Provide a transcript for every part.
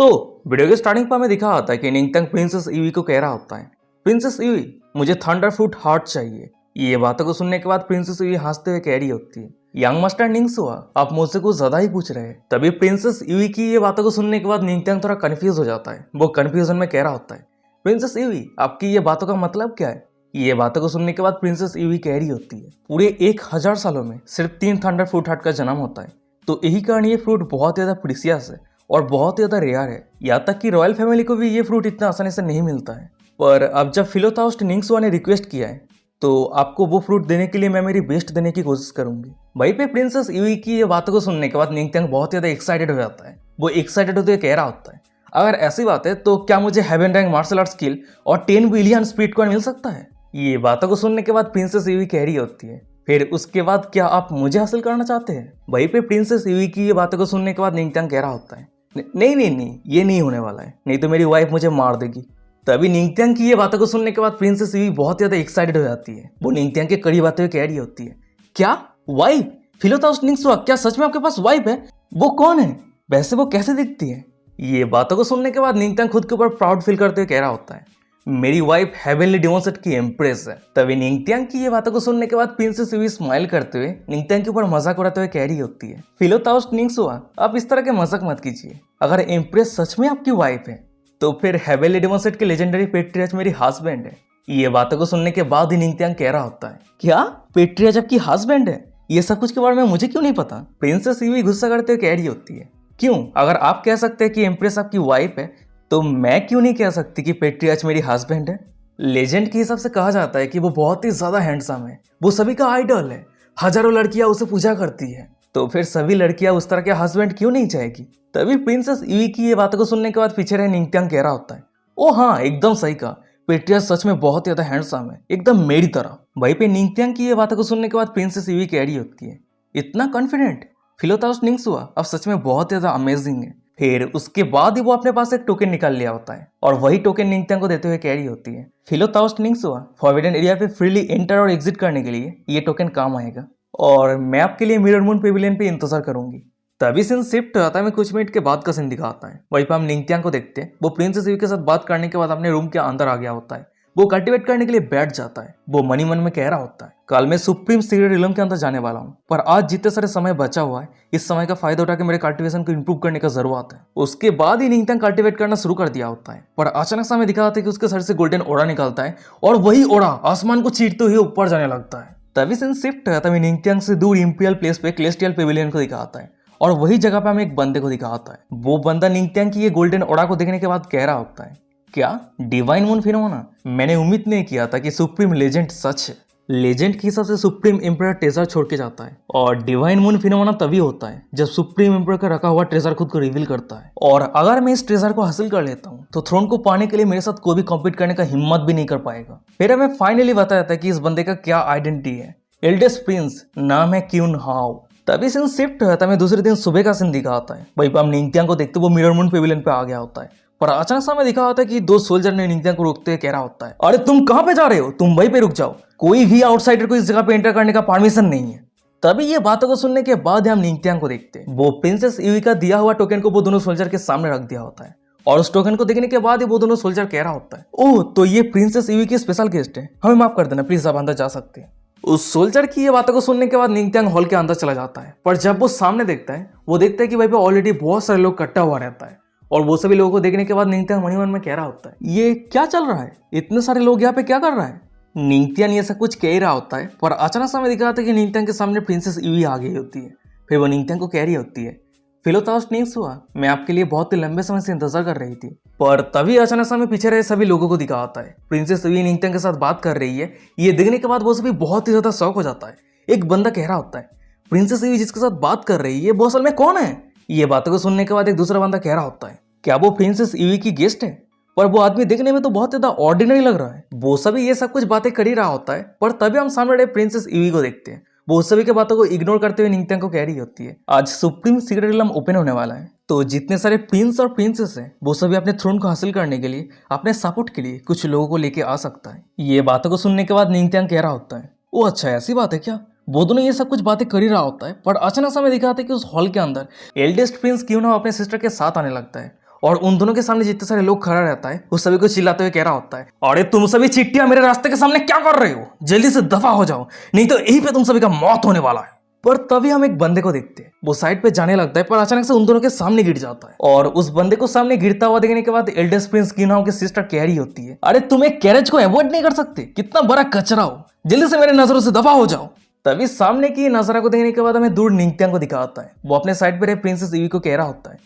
तो वीडियो के स्टार्टिंग पर हमें दिखा होता है कि निंगतंग प्रिंसेस ईवी को कह रहा होता है, प्रिंसेस ईवी मुझे थंडर फ्रूट हार्ट चाहिए। ये बातों को सुनने के बाद प्रिंसेस ईवी हंसते हुए कह रही होती है, यंग मास्टर निंगसुआ आप मुझसे कुछ ज्यादा ही पूछ रहे हैं। तभी प्रिंसेस ईवी की ये बातों को सुनने के बाद निंगतंग थोड़ा कंफ्यूज हो जाता है। वो कंफ्यूजन में कह रहा होता है, प्रिंसेस ईवी आपकी ये बातों का मतलब क्या है। ये बातों को सुनने के बाद प्रिंसेस ईवी कह रही होती है, पूरे 1000 सालों में सिर्फ 3 थंडर फ्रूट हार्ट का जन्म होता है, तो यही कारण ये फ्रूट बहुत ज्यादा प्रीसियस है और बहुत ज्यादा रेयर है। यहाँ तक कि रॉयल फैमिली को भी ये फ्रूट इतना आसानी से नहीं मिलता है। पर अब जब फिलोथाउस्ट निंगसुआ ने रिक्वेस्ट किया है तो आपको वो फ्रूट देने के लिए मैं मेरी बेस्ट देने की कोशिश करूंगी। वहीं पे प्रिंसेस ईवी की ये बातों को सुनने के बाद निंगतंग बहुत ज्यादा एक्साइटेड हो जाता है। वो एक्साइटेड होते हुए कह रहा होता है, अगर ऐसी बात है तो क्या मुझे heaven rank martial art skill और 10 बिलियन स्पीड कॉइन मिल सकता है। ये बातों को सुनने के बाद प्रिंसेस ईवी कह रही होती है, फिर उसके बाद क्या आप मुझे हासिल करना चाहते हैं। वहीं पे प्रिंसेस ईवी की ये बातों को सुनने के बाद निंगतंग कह रहा होता है, नहीं नहीं नहीं ये नहीं होने वाला है, नहीं तो मेरी वाइफ मुझे मार देगी। तभी निंगतंग की ये बातों को सुनने के बाद प्रिंसेस ईवी बहुत ज्यादा एक्साइटेड हो जाती है। वो निंगतंग के करीब आते हुए कह रही होती है, क्या वाइफ? फिलोथाउस्ट निंगसुआ क्या सच में आपके पास वाइफ है? वो कौन है? वैसे वो कैसे दिखती है? ये बातों को सुनने के बाद निंगतंग खुद के ऊपर प्राउड फील करते हुए कह रहा होता है, मेरी वाइफ हेवनली डेमन सेट की एम्प्रेस है। तभी निंगतंग की ये बातों को सुनने के बाद प्रिंसेस ईवी स्माइल करते हुए निंगतंग के ऊपर मजाक उड़ाते हुए कह रही होती है, फिलोथाउस्ट निंगसुआ आप इस तरह के मजाक मत कीजिए। अगर एम्प्रेस सच में आपकी वाइफ है तो फिर हेवनली डेमन सेट के लेजेंडरी पेट्रियार्च मेरी हस्बैंड है। ये बातों को सुनने के बाद ही निंगतंग कह रहा होता है, क्या पेट्रियार्च आपकी हस्बैंड है? ये सब कुछ के बारे में मुझे क्यों नहीं पता। प्रिंसेस ईवी गुस्सा करते हुए कह रही होती है, क्यों? अगर आप कह सकते हैं कि एम्प्रेस आपकी वाइफ है तो मैं क्यों नहीं कह सकती कि पेट्रियार्च मेरी हस्बैंड है। लेजेंड के हिसाब से कहा जाता है कि वो बहुत ही ज्यादा हैंडसम है, वो सभी का आइडल है, हजारों लड़कियां उसे पूजा करती है, तो फिर सभी लड़कियां उस तरह के हस्बैंड क्यों नहीं चाहेगी। तभी प्रिंसेस ईवी की ये बातों को सुनने के बाद पीछे रहे निंगतंग कह रहा होता है, ओ हाँ एकदम सही कहा, पेट्रियार्च सच में बहुत ज्यादा हैंडसम है, एकदम मेरी तरह। वहीं पे निंगतंग की ये बातों को सुनने के बाद प्रिंसेस ईवी कह रही होती है, इतना कॉन्फिडेंट? फिलोथाउस्ट निंगसुआ अब सच में बहुत ज्यादा अमेजिंग है। फिर उसके बाद ही वो अपने पास एक टोकन निकाल लिया होता है और वही टोकन निंगतंग को देते हुए कह रही होती है, फिलोथाउस्ट निंगसुआ फॉरबिडन एरिया पे फ्रीली एंटर और एग्जिट करने के लिए ये टोकन काम आएगा और मैं आपके लिए मिरर मून पेविलियन पे इंतजार करूंगी। तभी सीन शिफ्ट हो जाता है, मैं कुछ मिनट के बाद का सीन दिखाता है। वहीं पर हम निंगतंग को देखते हैं, वो प्रिंसेस ईवी के साथ बात करने के बाद अपने रूम के अंदर आ गया होता है। वो कल्टिवेट करने के लिए बैठ जाता है। वो मनी मन में कह रहा होता है, कल मैं सुप्रीम सीक्रेट रिलम के अंदर जाने वाला हूँ, पर आज जितने सारे समय बचा हुआ है इस समय का फायदा उठा के मेरे कल्टिवेशन को इंप्रूव करने का जरूरत है। उसके बाद ही निंगतंग कल्टिवेट करना शुरू कर दिया होता है, पर अचानक से हमें दिखा होता है कि उसके सर से गोल्डन ओरा निकलता है और वही ओरा आसमान को चीरते हुए ऊपर जाने लगता है। तभी सीन शिफ्ट है, तभी निंगतंग से दूर इंपीरियल प्लेस पे क्लेस्टियल पेविलियन को दिखाता है और वही जगह पे हमें एक बंदे को दिखाता है। वो बंदा निंगतंग की ये गोल्डन ओरा को देखने के बाद कह रहा होता है, क्या डिवाइन मून फिनोमेना? मैंने उम्मीद नहीं किया था कि सुप्रीम लेजेंड सच है। लेजेंड के हिसाब से सुप्रीम एम्परर ट्रेजर छोड़ के जाता है और डिवाइन मून फिनोमेना तभी होता है जब सुप्रीम एम्परर का रखा हुआ ट्रेजर खुद को रिवील करता है, और अगर मैं इस ट्रेजर को हासिल कर लेता हूँ तो थ्रोन को पाने के लिए मेरे साथ कोई भी कॉम्पीट करने का हिम्मत भी नहीं कर पाएगा। फिर हमें फाइनली बताया जाता है कि इस बंदे का क्या आइडेंटिटी है, एल्डेस्ट प्रिंस, नाम है क्यून हाउ। तभी सीन शिफ्ट होता है, हमें दूसरे दिन सुबह का सीन दिखा आता है। वहीं पर हम निंगतंग को देखते वो मिरर मून पेविलियन पे आ गया होता है, पर अचानक से हमें दिखा होता है कि 2 सोल्जर ने निंगतंग को रोकते हुए कह रहा होता है, अरे तुम कहां पे जा रहे हो? तुम वहीं पे रुक जाओ, कोई भी आउटसाइडर को इस जगह पे एंटर करने का परमिशन नहीं है। तभी ये बातों को सुनने के बाद हम निंगतंग को देखते हैं, वो प्रिंसेस ईवी का दिया हुआ टोकन को वो दोनों सोल्जर के सामने रख दिया होता है और उस टोकन को देखने के बाद ही वो दोनों सोल्जर कह रहा होता है, ओह तो ये प्रिंसेस ईवी की स्पेशल गेस्ट है, हमें माफ कर देना प्लीज, आप अंदर जा सकते हैं। उस सोल्जर की ये बातों को सुनने के बाद निंगतंग हॉल के अंदर चला जाता है, पर जब वो सामने देखता है वो देखता है कि वहीं पे ऑलरेडी बहुत सारे लोग इकट्ठा हुआ रहता है और वो सभी लोगों को देखने के बाद निंगतंग मन ही मन में कह रहा होता है, ये क्या चल रहा है? इतने सारे लोग यहाँ पे क्या कर रहा है? निंगतंग ये सब कुछ कह रहा होता है, पर अचानक से हमें दिखा था कि निंगतंग के सामने प्रिंसेस ईवी आ गई होती है। फिर वो निंगतंग को कह रही होती है, फिलोथाउस्ट निंगसुआ मैं आपके लिए बहुत ही लंबे समय से इंतजार कर रही थी। पर तभी अचानक से हमें पीछे रहे सभी लोगों को दिखा आता है, प्रिंसेस ईवी निंगतंग के साथ बात कर रही है। ये देखने के बाद वो सभी बहुत ही ज्यादा शौक हो जाता है। एक बंदा कह रहा होता है, प्रिंसेस ईवी जिसके साथ बात कर रही है वो असल में कौन है? ये बातों को सुनने के बाद एक दूसरा बंदा कह रहा होता है, क्या वो प्रिंसेस ईवी की गेस्ट है? पर वो आदमी देखने में तो बहुत ज्यादा ऑर्डिनरी लग रहा है। वो सभी ये सब कुछ बातें कर ही रहा होता है, पर तभी हम सामने रहे प्रिंसेस ईवी को देखते हैं। वो उस सभी के बातों को इग्नोर करते हुए निंगतंग को कह रही होती है, आज सुप्रीम सीक्रेट रिलम ओपन होने वाला है, तो जितने सारे प्रिंस और प्रिंसेस हैं वो सभी अपने थ्रोन को हासिल करने के लिए, अपने सपोर्ट के लिए कुछ लोगों को लेके आ सकता है। ये बातों को सुनने के बाद निंगतंग कह रहा होता है, ओ अच्छा ऐसी बात है क्या? वो दोनों ये सब कुछ बातें कर ही रहा होता है, पर अचानक से हमें दिखाता है कि उस हॉल के अंदर एल्डेस्ट प्रिंस क्यों ना अपने सिस्टर के साथ आने लगता है और उन दोनों के सामने जितने सारे लोग खड़ा रहता है उस सभी को चिल्लाते हुए कह रहा होता है, अरे तुम सभी चिट्टियां मेरे रास्ते के सामने क्या कर रहे हो, जल्दी से दफा हो जाओ, नहीं तो यहीं पे तुम सभी का मौत होने वाला है। पर तभी हम एक बंदे को देखते हैं, वो साइड पे जाने लगता है पर अचानक से उन दोनों के सामने गिर जाता है। और उस बंदे को सामने गिरता हुआ देखने के बाद एल्डेस्ट प्रिंस की नाम की सिस्टर कैरी होती है, अरे तुम एक कैरेज को अवॉइड नहीं कर सकते, कितना बड़ा कचरा हो, जल्दी से मेरे नजरों से दफा हो जाओ। तभी सामने की नजारा को देखने के बाद हमें दूर निंगत्यांग को दिखाता है, वो अपने साइड पे रहे प्रिंसेस ईवी को कह रहा होता है,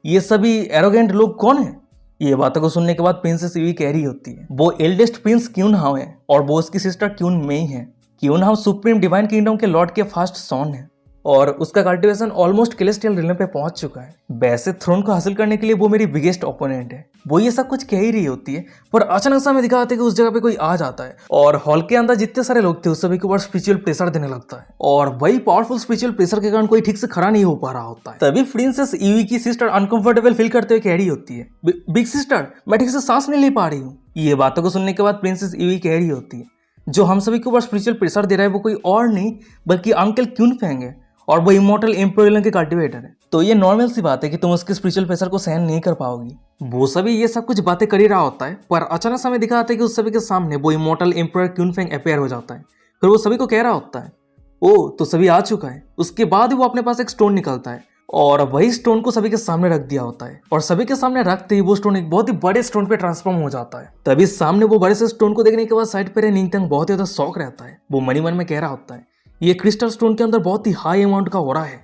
ये सभी एरोगेंट लोग कौन है। ये बातों को सुनने के बाद प्रिंसेस ईवी कह रही होती है, वो एल्डेस्ट प्रिंस क्यून हाउ है और वो उसकी सिस्टर क्यून मेई है। क्यून हाउ सुप्रीम डिवाइन किंगडम के लॉर्ड के फर्स्ट सॉन है और उसका कल्टिवेशन ऑलमोस्ट कैलेस्टियल रिलम पे पहुंच चुका है। वैसे थ्रोन को हासिल करने के लिए वो मेरी बिगेस्ट ओपोनेंट है। वो ये सब कुछ कह ही रही होती है पर अचानक से हमें दिखाते हैं कि उस जगह पे कोई आ जाता है और हॉल के अंदर जितने सारे लोग थे उस सभी के ऊपर स्पिरिचुअल प्रेशर देने लगता है और वही पावरफुल स्पिरिचुअल प्रेशर के कारण कोई ठीक से खड़ा नहीं हो पा रहा होता है। तभी प्रिंसेस ईवी की सिस्टर अनकंफर्टेबल फील करते हुए कह रही होती है, बिग सिस्टर मैं ठीक से सांस नहीं ले पा रही हूँ। ये बातों को सुनने के बाद प्रिंसेस ईवी कह रही होती है, जो हम सभी के ऊपर स्पिरिचुअल प्रेशर दे रहा है वो कोई और नहीं बल्कि अंकल क्यून फेंग है और वो इमोर्टल एम्पोरियम के कल्टिवेटर है। तो ये नॉर्मल सी बात है कि तुम उसके स्पिरिचुअल प्रेशर को सहन नहीं कर पाओगी। वो सभी ये सब कुछ बातें कर ही रहा होता है पर अचानक समय दिखाता है कि उस सभी के सामने वो इमोर्टल एम्पोरियर क्यून फेंग अपेयर हो जाता है। फिर वो सभी को कह रहा होता है, ओ तो सभी आ चुका है। उसके बाद वो अपने पास एक स्टोन निकलता है और वही स्टोन को सभी के सामने रख दिया होता है और सभी के सामने रखते ही वो स्टोन एक बहुत ही बड़े स्टोन पे ट्रांसफॉर्म हो जाता है। तभी सामने वो बड़े से स्टोन को देखने के बाद साइड पे निंगत्यांग बहुत ही ज्यादा शौक रहता है। वो मनी मन में कह रहा होता है, ये क्रिस्टल स्टोन के अंदर बहुत ही हाई अमाउंट का ऑरा है,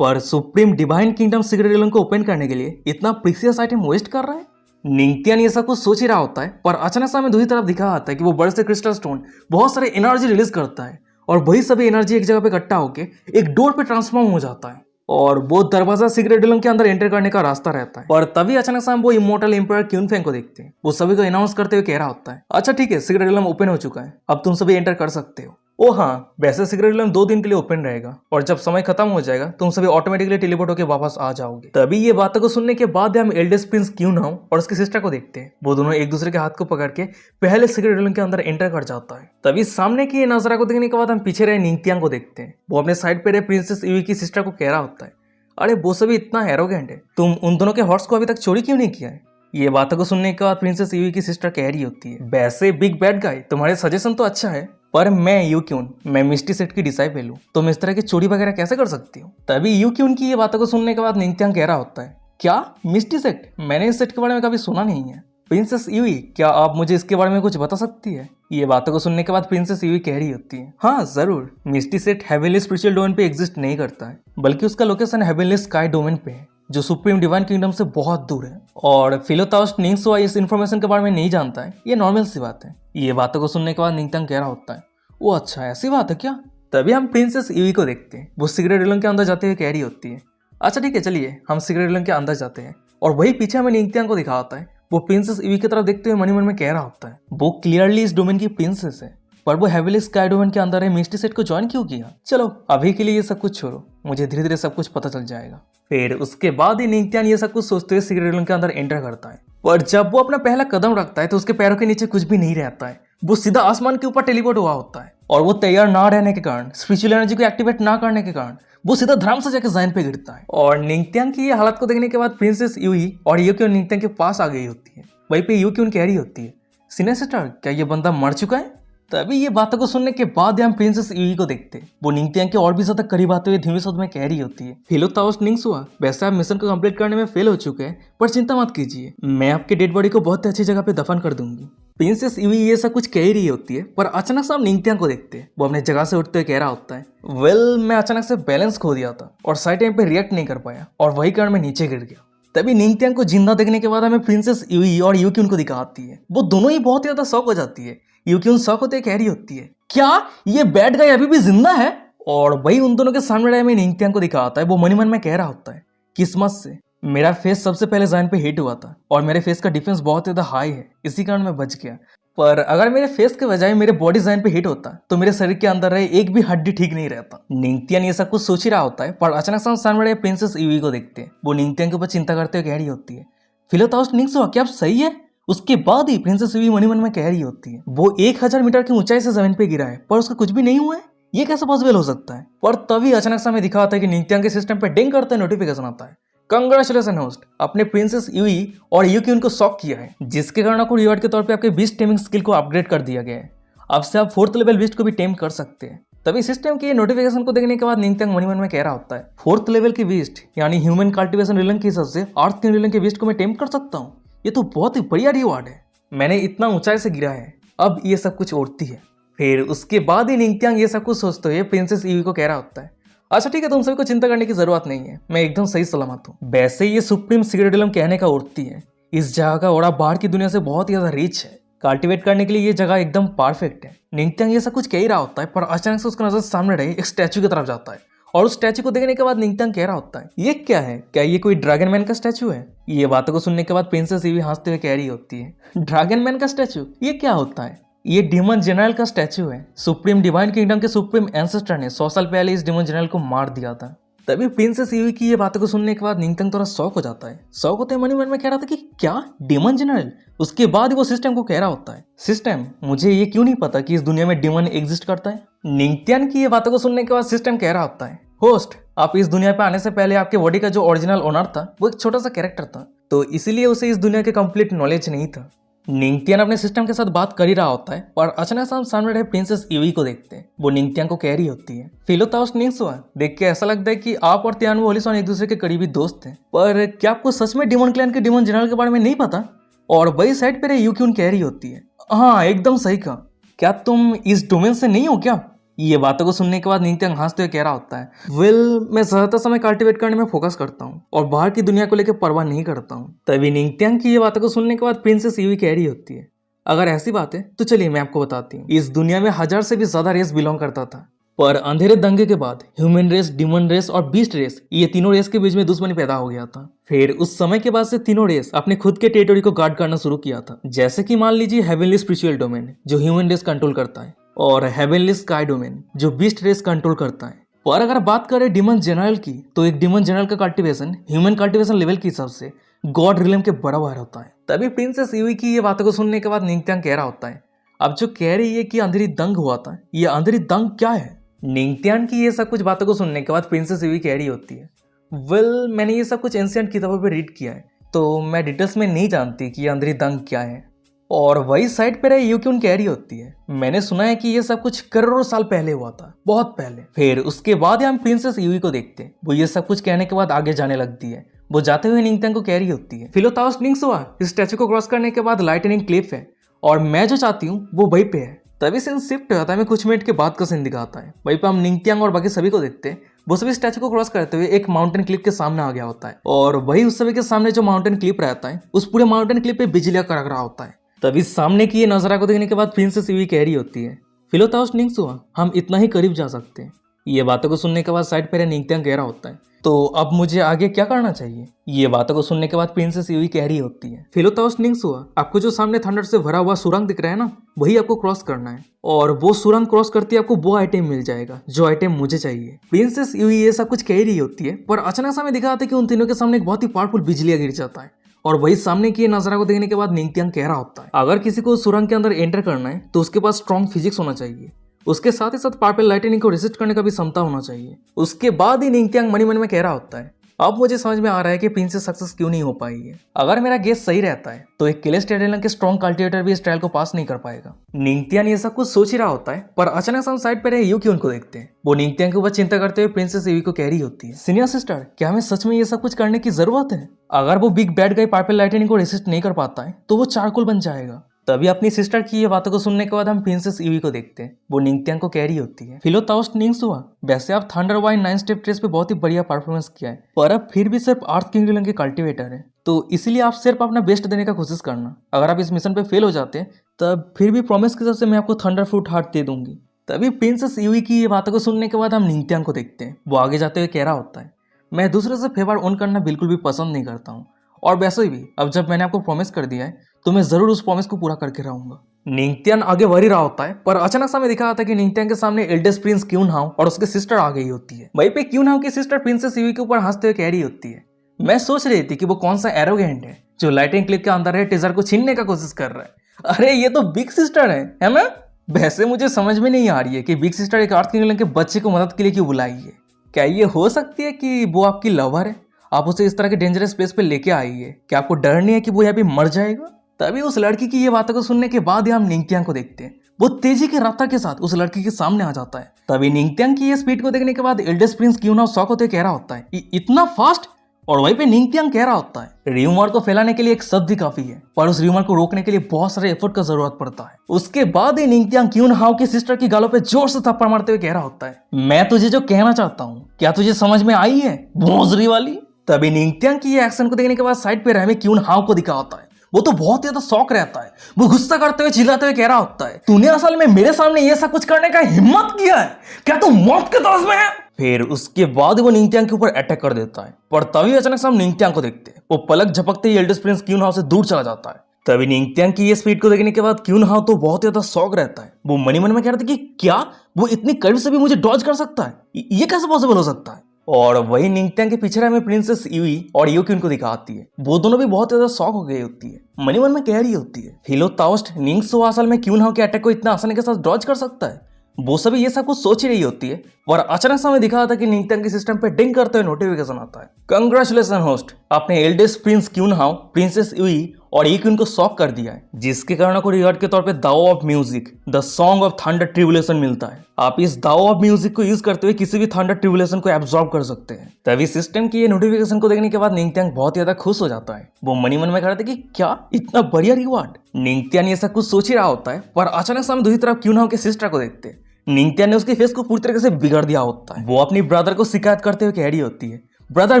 पर supreme divine kingdom secret realm को ओपन करने के लिए इतना प्रीशियस आइटम वेस्ट कर रहा है। निंगत्यांग ये सब कुछ सोच ही रहा होता है पर अचानक से हमें दूसरी तरफ दिखा आता है कि वो बड़े से क्रिस्टल स्टोन बहुत सारे एनर्जी रिलीज करता है और वही सभी एनर्जी एक जगह पे इकट्ठा होकर एक डोर पे ट्रांसफॉर्म हो जाता है और वो दरवाजा सीक्रेट रिलम के अंदर एंटर करने का रास्ता रहता है। और तभी अचानक से हम वो इमोर्टल एम्पायर क्यून फेंग को देखते हैं, वो सभी को अनाउंस करते हुए कह रहा होता है, अच्छा ठीक है सीक्रेट रिलम ओपन हो चुका है, अब तुम सभी एंटर कर सकते हो। ओ हाँ, वैसे सीक्रेट रिलम 2 दिन के लिए ओपन रहेगा और जब समय खत्म हो जाएगा तुम सभी ऑटोमेटिकली टेलीपोर्ट होकर वापस आ जाओगे। तभी ये बातों को सुनने के बाद हम एल्डेस्ट प्रिंस क्यून हाउ और उसकी सिस्टर को देखते हैं, वो दोनों एक दूसरे के हाथ को पकड़ के पहले सीक्रेट रिलम के अंदर एंटर कर जाता है। तभी सामने की नजारा को देखने के बाद हम पीछे रहे निंगत्यांग को देखते हैं, वो अपने साइड पे रहे प्रिंसेस ईवी की सिस्टर को कह रहा होता है, अरे वो सभी इतना एरोगेंट है, तुम उन दोनों के हॉर्स को अभी तक चोरी क्यों नहीं किया है। ये बातों को सुनने के बाद प्रिंसेस ईवी की सिस्टर कह रही होती है, वैसे बिग बैड गाय तुम्हारे सजेशन तो अच्छा है पर मैं यू क्यून, मैं मिस्टी सेट की डिसाइपल हूँ, तुम इस तरह की चोरी वगैरह कैसे कर सकती हो। तभी यू क्यून की ये बातों को सुनने के बाद निंगत्यांग कह रहा होता है, क्या मिस्टी सेट, मैंने इस सेट के बारे में कभी सुना नहीं है। प्रिंसेस ईवी क्या आप मुझे इसके बारे में कुछ बता सकती है। ये बातों को सुनने के बाद प्रिंसेस ईवी कह रही होती है, हाँ जरूर, मिस्टी सेट हेवनली स्पिरिचुअल डोमेन पे एग्जिस्ट नहीं करता है बल्कि उसका लोकेशन हेवनली स्काई डोमेन पे है जो सुप्रीम डिवाइन किंगडम से बहुत दूर है और फिलोताउस निंग्सुआ इस इन्फॉर्मेशन के बारे में नहीं जानता है, ये नॉर्मल सी बात है। ये बातों को सुनने के बाद निंगत्यांग कह रहा होता है, वो अच्छा ऐसी बात है क्या। तभी हम प्रिंसेस ईवी को देखते हैं, वो सीक्रेट रिलम के अंदर जाते हुए कह रही होती है, अच्छा ठीक है चलिए हम सीक्रेट रिलम के अंदर जाते हैं। और वही पीछे हमें निंगत्यांग को दिखा होता है, वो प्रिंसेस ईवी की तरफ देखते हुए मनी मन में कह रहा होता है, वो क्लियरली इस डोमेन की प्रिंसेस है पर वो हेवनली स्काई डोमेन के अंदर है, मिस्टी सेट को ज्वाइन क्यों किया। चलो अभी के लिए ये सब कुछ छोड़ो, मुझे धीरे धीरे सब कुछ पता चल जाएगा। फिर उसके बाद ही निंगत्यांग ये सब कुछ सोचते हुए सीक्रेट रिलम के अंदर एंटर करता है पर जब वो अपना पहला कदम रखता है तो उसके पैरों के नीचे कुछ भी नहीं रहता है, वो सीधा आसमान के ऊपर टेलीपोर्ट हुआ होता है और वो तैयार ना रहने के कारण, स्पिरिचुअल एनर्जी को एक्टिवेट ना करने के कारण वो सीधा धर्म से जाकर जाइन पे गिरता है। और निंगत्यांग की ये हालत को देखने के बाद प्रिंसेस यूई और यू क्यून निंगत्यांग के पास आ गई होती है। वहीं पे यू क्यून कह रही होती है, सीनियर सिस्टर क्या ये बंदा मर चुका है। तभी ये बातों को सुनने के बाद हम प्रिंसेस यूई को देखते हैं, वो निंगत्यांग के और भी ज्यादा करीब आते हुए धीमे शब्द में कह रही होती है, फिलोताउस निंग्सुआ, वैसे आप मिशन को कंप्लीट करने में फेल हो चुके हैं पर चिंता मत कीजिए, मैं आपके डेड बॉडी को बहुत अच्छी जगह पे दफन कर दूंगी। प्रिंसेस यूई ये सब कुछ कह रही होती है पर अचानक से हम निंगत्यांग को देखते हैं, वो अपने जगह से उठते हुए कह रहा होता है, वेल मैं अचानक से बैलेंस खो दिया था और सही टाइम पे रिएक्ट नहीं कर पाया और वही कारण मैं नीचे गिर गया। तभी निंगत्यांग को जिंदा देखने के बाद हमें प्रिंसेस यूई और यू क्यून को दिखाती है, वो दोनों ही बहुत ज्यादा शॉक हो जाती है। यू क्यून शॉक होते कह रही होती है, क्या ये बैड गाय अभी भी जिंदा है। और वही उन दोनों के सामने रहे हमें निंगत्यांग को दिखाता है, वो मनी मन में कह रहा होता है, किस्मत से मेरा फेस सबसे पहले जाइन पे हिट हुआ था और मेरे फेस का डिफेंस बहुत ज्यादा हाई है, इसी कारण मैं बच गया, पर अगर मेरे फेस के बजाय मेरे बॉडी जाइन पे हिट होता तो मेरे शरीर के अंदर रहे एक भी हड्डी ठीक नहीं रहता। निंगत्यांग ये सब कुछ सोच ही रहा होता है पर अचानक से हम सामने रहे प्रिंसेस यूई को देखते हैं, वो निंगत्यांग के ऊपर चिंता करते हुए कह रही होती है, फिलोताउस निंग्सुआ क्या आप सही है। उसके बाद ही प्रिंसेस यूई मनी मन में कह रही होती है, वो 1000 मीटर की ऊंचाई से जमीन पे गिरा है पर उसका कुछ भी नहीं हुआ है, ये कैसे पॉसिबल हो सकता है। पर तभी अचानक से हमें दिखा आता है कि निंगत्यांग के सिस्टम पे डिंग करते नोटिफिकेशन आता है कंग्रेचुलेसन होस्ट, आपने प्रिंसेस यूई और यूक्यून को शॉक किया है, जिसके कारण आपको रिवार्ड के तौर पे आपके बीस्ट टेमिंग स्किल को अपग्रेड कर दिया गया है। अब से आप 4th लेवल बीस्ट को भी टेम कर सकते हैं। तभी सिस्टम के नोटिफिकेशन को देखने के बाद निंगत्यांग मन ही मन में कह रहा होता है, 4th लेवल की बीस्ट यानी ह्यूमन कल्टिवेशन रिलन के हिसाब से 8th के रिलन के बीस्ट को मैं टेम कर सकता हूँ। ये तो बहुत ही बढ़िया रिवार्ड है। मैंने इतना ऊंचाई से गिरा है, अब ये सब कुछ उड़ती है। फिर उसके बाद ही निंगत्यांग ये सब कुछ सोचते हुए प्रिंसेस यूई को कह रहा होता है, अच्छा ठीक है, तुम सभी को चिंता करने की जरूरत नहीं है, मैं एकदम सही सलामत हूँ। वैसे ये सुप्रीम सीक्रेट रिलम कहने का उड़ती है। इस जगह का ओरा बाहर की दुनिया से बहुत ही ज्यादा रिच है। कल्टिवेट करने के लिए ये जगह एकदम परफेक्ट है। निंगत्यांग ये सब कुछ कह ही रहा होता है, पर अचानक से उसका नजर सामने रहे एक स्टैचू की तरफ जाता है और उस स्टैचू को देखने के बाद निंगत्यांग कह रहा होता है, ये क्या है? क्या ये कोई ड्रैगन मैन का स्टैचू है? ये बातों को सुनने के बाद प्रिंसेस यूई हंसते हुए कह रही होती है, ड्रैगन मैन का स्टैचू? ये क्या होता है? ये डिमन जनरल का स्टैचू है। सुप्रीम डिवाइन किंगडम के सुप्रीम एंसेस्टर ने 100 साल पहले इस डिमन जनरल को मार दिया था। तभी प्रिंसेस यूई की ये बातों को सुनने के बाद निंगत्यांग थोड़ा शॉक हो जाता है। शॉक होते मन ही मन में कह रहा था कि क्या डिमन जनरल? उसके बाद वो सिस्टम को कह रहा होता है, सिस्टम मुझे ये क्यों नहीं पता कि इस दुनिया में डिमन एग्जिस्ट करता है। निंगत्यांग की ये बातों को सुनने के बाद सिस्टम कह रहा होता है, होस्ट आप इस दुनिया पे आने से पहले आपके बॉडी का जो ओरिजिनल ओनर था वो एक छोटा सा कैरेक्टर था, तो इसीलिए उसे इस दुनिया के कंप्लीट नॉलेज नहीं था। निंगत्यांग अपने सिस्टम के साथ बात कर ही रहा होता है, पर अचानक से हम सामने रहे प्रिंसेस यूई को देखते हैं। वो निंगत्यांग को कह रही होती है, फिलोताउस निंगसुआ, देख के ऐसा लगता है कि आप और तियानवू होलिसॉन एक दूसरे के करीबी दोस्त हैं, पर क्या आपको सच में डिमन क्लैन के डिमन जनरल के बारे में नहीं पता? और वही साइड पे यूक्यून कह रही होती है, हाँ एकदम सही कहा, क्या तुम इस डोमेन से नहीं हो क्या? ये बातों को सुनने के बाद निंगत्यांग हंसते हुए कह रहा होता है, वेल मैं ज्यादातर समय कल्टिवेट करने में फोकस करता हूँ और बाहर की दुनिया को लेकर परवाह नहीं करता हूँ। तभी निंगत्यांग की ये बातों को सुनने के बाद प्रिंसेस यूई कह रही होती है, अगर ऐसी बात है तो चलिए मैं आपको बताती हूँ। इस दुनिया में 1000 से भी ज्यादा रेस बिलोंग करता था, पर अंधेरे दंगे के बाद ह्यूमन रेस, डिमन रेस और बीस्ट रेस, ये तीनों रेस के बीच में दुश्मनी पैदा हो गया था। फिर उस समय के बाद से तीनों रेस अपने खुद के टेरिटोरी को गार्ड करना शुरू किया था। जैसे कि मान लीजिए हेवनली स्पिरिचुअल डोमेन जो ह्यूमन रेस कंट्रोल करता है, और हेवनली स्काई डोमेन जो बीस्ट रेस कंट्रोल करता है। पर अगर बात करें डिमन जनरल की, तो एक डिमन जनरल का कल्टिवेशन ह्यूमन कल्टिवेशन लेवल के हिसाब से गॉड रिलम के बराबर होता है। तभी प्रिंसेस यूई की ये बातों को सुनने के बाद निंगत्यांग कह रहा होता है, अब जो कह रही है कि अंधेरी दंग हुआ था, ये अंधेरी दंग क्या है? निंगत्यांग की ये सब कुछ बातों को सुनने के बाद प्रिंसेस यूई कह रही होती है, वेल मैंने ये सब कुछ एंशिएंट किताबों पे रीड किया है, तो मैं डिटेल्स में नहीं जानती कि ये अंधेरी दंग क्या है। और वही साइड पे रहे यूक्यून कह रही होती है, मैंने सुना है कि ये सब कुछ करोड़ों साल पहले हुआ था, बहुत पहले। फिर उसके बाद हम प्रिंसेस यूई को देखते हैं, वो ये सब कुछ कहने के बाद आगे जाने लगती है। वो जाते हुए निंगत्यांग को कह रही होती है, फिलोताउस निंगसुआ, इस स्टैचू को क्रॉस करने के बाद लाइटनिंग क्लिफ है और मैं जो चाहती हूँ वो वहीं पे है। तभी सीन शिफ्ट होता है, हमें कुछ मिनट के बाद का सीन दिखाता है। वहीं पे हम निंगत्यांग और बाकी सभी को देखते हैं। वो सभी स्टैचू को क्रॉस करते हुए एक माउंटेन क्लिप के सामने आ गया होता है, और वही उस सभी के सामने जो माउंटेन क्लिप रहता है, उस पूरे माउंटेन क्लिप पे बिजली कड़क रहा होता है। तभी सामने की ये नजारा को देखने के बाद प्रिंसेस यूई कह रही होती है, फिलोताउस निंगसुआ, हम इतना ही करीब जा सकते हैं। ये बातों को सुनने के बाद साइड पे निंगत्यांग कह रहा होता है, तो अब मुझे आगे क्या करना चाहिए? ये बातों को सुनने के बाद प्रिंसेस यूई कह रही होती है, फिलोताउस निंगसुआ, आपको जो सामने थंडर से भरा हुआ सुरंग दिख रहा है ना, वही आपको क्रॉस करना है, और वो सुरंग क्रॉस करते आपको वो आइटम मिल जाएगा जो आइटम मुझे चाहिए। प्रिंसेस यूई ये सब कुछ कह रही होती है, पर अचानक से हमें दिखा आता है कि उन तीनों के सामने एक बहुत ही पावरफुल बिजलियां गिर जाता है। और वही सामने की नजारा को देखने के बाद निंगत्यांग कह रहा होता है, अगर किसी को सुरंग के अंदर एंटर करना है तो उसके पास स्ट्रॉन्ग फिजिक्स होना चाहिए, उसके साथ ही साथ पार्पल लाइटनिंग को रेसिस्ट करने का भी क्षमता होना चाहिए। उसके बाद ही निंगत्यांग मन में कह रहा होता है, अब मुझे समझ में आ रहा है कि प्रिंसेस सक्सेस क्यों नहीं हो पाई है। अगर मेरा गेस सही रहता है तो एक किलेस्टेड रिलन के स्ट्रॉन्ग कल्टिवेटर भी इस ट्रायल को पास नहीं कर पाएगा। निंगत्यांग ये सब कुछ सोच ही रहा होता है, पर अचानक हम साइड पे रहे यूक्यून को देखते हैं। वो निंगत्यांग के ऊपर चिंता करते हुए प्रिंसेस यूई को कह रही होती है, सीनियर सिस्टर, क्या हमें सच में ये सब कुछ करने की जरूरत है? अगर वो big bad guy purple lightning को रेसिस्ट नहीं कर पाता है तो वो चारकोल बन जाएगा। तभी अपनी सिस्टर की ये बातों को सुनने के बाद हम प्रिंसेस यूई को देखते हैं। वो निंगत्यांग को कह रही होती है, फिलोताउस निंगसुआ, वैसे आप थंडर वाइन 9 स्टेप ट्रेस पे बहुत ही बढ़िया परफॉर्मेंस किया है, पर अब फिर भी सिर्फ 8th किंग रिलन के कल्टिवेटर है, तो इसीलिए आप सिर्फ अपना बेस्ट देने का कोशिश करना। अगर आप इस मिशन पे फेल हो जाते हैं तब फिर भी प्रॉमिस की तरफ से मैं आपको थंडर फ्रूट हार्ट दे दूंगी। तभी प्रिंसेस यूई की ये बातों को सुनने के बाद हम निंगत्यांग को देखते हैं। वो आगे जाते हुए कह रहा होता है, मैं दूसरे से फेवर ऑन करना बिल्कुल भी पसंद नहीं करता हूँ, और वैसे भी अब जब मैंने आपको प्रॉमिस कर दिया है तो मैं जरूर उस प्रॉमिस को पूरा करके रहूंगा। निंगत्यांग आगे बढ़ ही रहा होता है, पर अचानक से हमें दिखा आता है कि निंगत्यांग के सामने एल्डेस्ट प्रिंस क्यूनहाउ और उसके सिस्टर आ गई होती है। वहीं पे क्यूनहाउ की सिस्टर प्रिंसेस यूई के ऊपर हंसते हुए कह रही होती है, मैं सोच रही थी कि वो कौन सा एरोगेंट है जो लाइटिंग क्लिप के अंदर है टीजर को छीनने का कोशिश कर रहा है। अरे ये तो बिग सिस्टर है ना? वैसे मुझे समझ में नहीं आ रही है कि बिग सिस्टर एक 8th किंग रिलन के बच्चे को मदद के लिए क्यों बुलाई है। क्या ये हो सकती है कि वो आपकी लवर है? आप उसे इस तरह के डेंजरस प्लेस पे लेके आई है, क्या आपको डर नहीं है कि वो यहाँ पे मर जाएगा? तभी उस लड़की की ये बातों को सुनने के बाद ही हम निंगतियांग को देखते हैं। वो तेजी की रफ्तार के साथ उस लड़की के सामने आ जाता है। तभी निंगतियांग की ये स्पीड को देखने के बाद एल्डेस्ट प्रिंस क्यों शॉक होते कह रहा होता है, इतना फास्ट? और वहीं पे निंगतियांग कह रहा होता है, र्यूमर को फैलाने के लिए एक शब्द ही काफी है, पर उस र्यूमर को रोकने के लिए बहुत सारे एफर्ट का जरूरत पड़ता है। उसके बाद ही निंगतियांग क्यून हाउ की सिस्टर की गालों पे जोर से थप्पड़ मारते हुए कह रहा होता है, मैं तुझे जो कहना चाहता हूँ क्या तुझे समझ में आई है, भोंसरी वाली? तभी निंगतियांग की ये एक्शन को देखने के बाद साइड पे रहमे क्यून हाउ को दिखा होता है। वो तो बहुत ज्यादा शौक रहता है। वो गुस्सा करते हुए चिल्लाते हुए कह रहा होता है, तूने असल में मेरे सामने ये सब कुछ करने का हिम्मत किया है? क्या तू मौत के तरस में है? फिर उसके बाद वो निंगतियांग के ऊपर अटैक कर देता है, पर तभी अचानक से हम निंगतियांग को देखते हैं। वो पलक झपकते ही एल्डेस्ट प्रिंस क्यून हाउ से दूर चला जाता है। तभी निंगतियांग की ये स्पीड को देखने के बाद क्यून हाउ तो बहुत ज्यादा शौक रहता है। वो मनी मन में कह रहा था कि क्या वो इतनी करीब से भी मुझे डॉज कर सकता है? ये कैसे पॉसिबल हो सकता है? और वही निंगतियांग के पीछे हमें प्रिंसेस यूई और यूक्यून को दिखाती है। वो दोनों भी बहुत ज्यादा शॉक हो गई होती है। मनी मन में कह रही होती है, हिलो ताओस्ट निंगसो असल में क्यून हाउ के अटैक को इतना आसानी के साथ डॉज कर सकता है? वो सभी ये सब कुछ सोच ही रही होती है और अचानक से हमें दिखा था कि निंगतियांग के सिस्टम पे डिंग करते हुए नोटिफिकेशन आता है, कंग्रेचुलेशन होस्ट, आपने एल्डेस्ट प्रिंस क्यून हाउ, प्रिंसेस यूई और यूक्यून को शॉक कर दिया है, जिसके कारण आपको रिवार्ड के तौर पे Dao of music the song of thunder tribulation मिलता है। आप इस दाओ ऑफ म्यूजिक को यूज करते हुए किसी भी थंडर ट्रिब्यूलेशन को एब्जॉर्ब कर सकते हैं। तभी सिस्टम की ये नोटिफिकेशन को देखने के बाद निंगतियांग बहुत ज्यादा खुश हो जाता है। वो मनी मन में कह रहा था कि क्या इतना बढ़िया रिवार्ड? निंगतियांग ये सब कुछ सोच ही रहा होता है, पर अचानक से हम दूसरी तरफ क्यून हाउ के सिस्टर को देखते हैं। निंगतियांग ने उसकी फेस को पूरी तरीके से बिगाड़ दिया होता है। वो अपनी ब्रदर को शिकायत करते हुए कह रही होती है, ब्रदर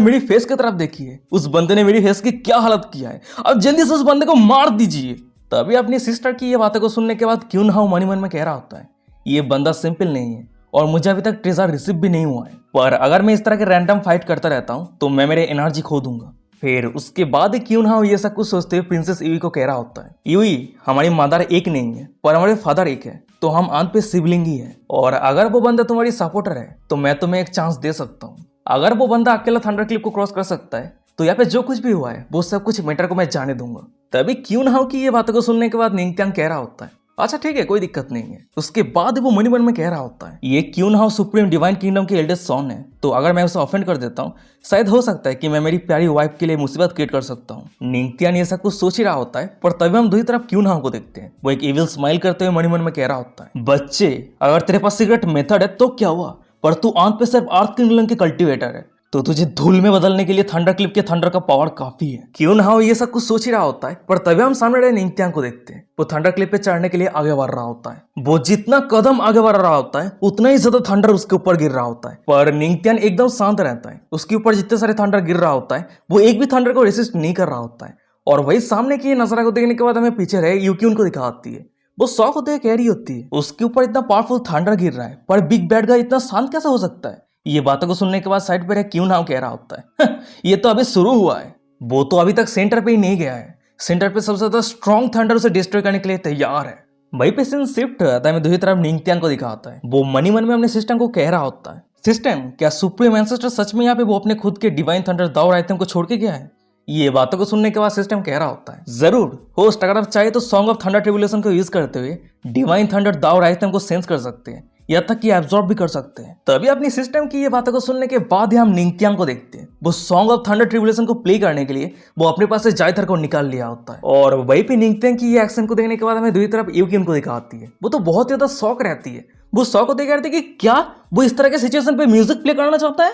मेरी फेस की तरफ देखिए, उस बंदे ने मेरी फेस की क्या हालत किया है, अब जल्दी से उस बंदे को मार दीजिए। तभी अपनी सिस्टर की ये बातों को सुनने के बाद क्यून हाउ मनी मन में कह रहा होता है, ये बंदा सिंपल नहीं है और मुझे अभी तक ट्रेजर रिसीव भी नहीं हुआ है, पर अगर मैं इस तरह के रैंडम फाइट करता रहता हूँ तो मैं मेरे एनर्जी खो दूंगा। फिर उसके बाद क्यून हाउ ये सब कुछ सोचते हुए प्रिंसेस यूई को कह रहा होता है, यूई हमारी मदर एक नहीं है पर हमारे फादर एक है, तो हम अंत पे सिबलिंग ही है, और अगर वो बंदा तुम्हारी सपोर्टर है तो मैं तुम्हें एक चांस दे सकता हूँ। अगर वो बंदा अकेला थंडर क्लिफ को क्रॉस कर सकता है तो यहाँ पे जो कुछ भी हुआ है वो सब कुछ मैटर को मैं जाने दूंगा। तभी क्यून हाउ की ये बातों को सुनने के बाद निंगतियांग कह रहा होता है, अच्छा ठीक है कोई दिक्कत नहीं है। उसके बाद वो मनी मन में कह रहा होता है, ये क्यून हाउ सुप्रीम डिवाइन किंगडम की एल्डेस्ट सॉन है, तो अगर मैं उसे ऑफेंड कर देता हूँ शायद हो सकता है कि मैं मेरी प्यारी वाइफ के लिए मुसीबत क्रिएट कर सकता हूँ। निंगतियांग ये सब कुछ सोच ही रहा होता है, पर तभी हम दूसरी तरफ क्यून हाउ को देखते हैं। वो एक इविल स्माइल करते हुए मनी मन में कह रहा होता है, बच्चे अगर तेरे पास सीक्रेट मेथड है तो क्या हुआ, पर तू अंत पे सिर्फ अर्थ किंगडम के कल्टिवेटर है, तो तुझे धूल में बदलने के लिए थंडर क्लिफ के थंडर का पावर काफी है। क्यून हाउ ये सब कुछ सोच ही रहा होता है, पर तभी हम सामने रहे निंगतियांग को देखते हैं। वो थंडर क्लिफ पे चढ़ने के लिए आगे बढ़ रहा होता है। वो जितना कदम आगे बढ़ रहा होता है उतना ही ज्यादा थंडर उसके ऊपर गिर रहा होता है, पर निंगतियांग एकदम शांत रहता है। उसके ऊपर जितने सारे थंडर गिर रहा होता है वो एक भी थंडर को रेसिस्ट नहीं कर रहा होता है। और वही सामने की नजारा को देखने के बाद हमें पीछे रहे यूक्यून को दिखाती है। वो शौक होते हुए कह रही होती है, उसके ऊपर इतना पावरफुल थंडर गिर रहा है पर बिग बैड गाय इतना शांत कैसे हो सकता है? ये बातों को सुनने के बाद साइड पर क्यून हाउ कह रहा होता है, ये तो अभी शुरू हुआ है, वो तो अभी तक सेंटर पे ही नहीं गया है, सेंटर पे सबसे ज्यादा स्ट्रॉन्ग थंडर उसे डिस्ट्रॉय करने के लिए तैयार है। वहीं पे सीन शिफ्ट होता है, मैं दूसरी तरफ निंगतियांग को दिखाता है। वो मनी मन में अपने सिस्टम को कह रहा होता है, सिस्टम क्या सुप्रीम एंसेस्टर सच में यहाँ पे वो अपने खुद के डिवाइन थंडर दावर आइटम को छोड़ के गया है? ये बातों को सुनने के बाद सिस्टम कह रहा होता है, जरूर होस्ट, अगर आप चाहे तो सॉन्ग ऑफ थंडर ट्रिब्यूलेशन को यूज करते हुए डिवाइन थंडर दावर आइटम को सेंस कर सकते हैं, या तक कि एब्जॉर्ब भी कर सकते हैं। तभी अपनी सिस्टम की ये बातों को सुनने के बाद ही हम निंगतियांग को देखते हैं। वो सॉन्ग ऑफ थंडर ट्रिब्यूलेशन को प्ले करने के लिए वो अपने पास से जायथर को निकाल लिया होता है। और वहीं पे निंगतियांग की ये एक्शन को देखने के बाद हमें दूसरी तरफ यूक्यून को दिखाती है। वो तो बहुत ज्यादा शौक रहती है। वो शौक होते कहती है कि क्या वो इस तरह के सिचुएशन पे म्यूजिक प्ले करना चाहता है।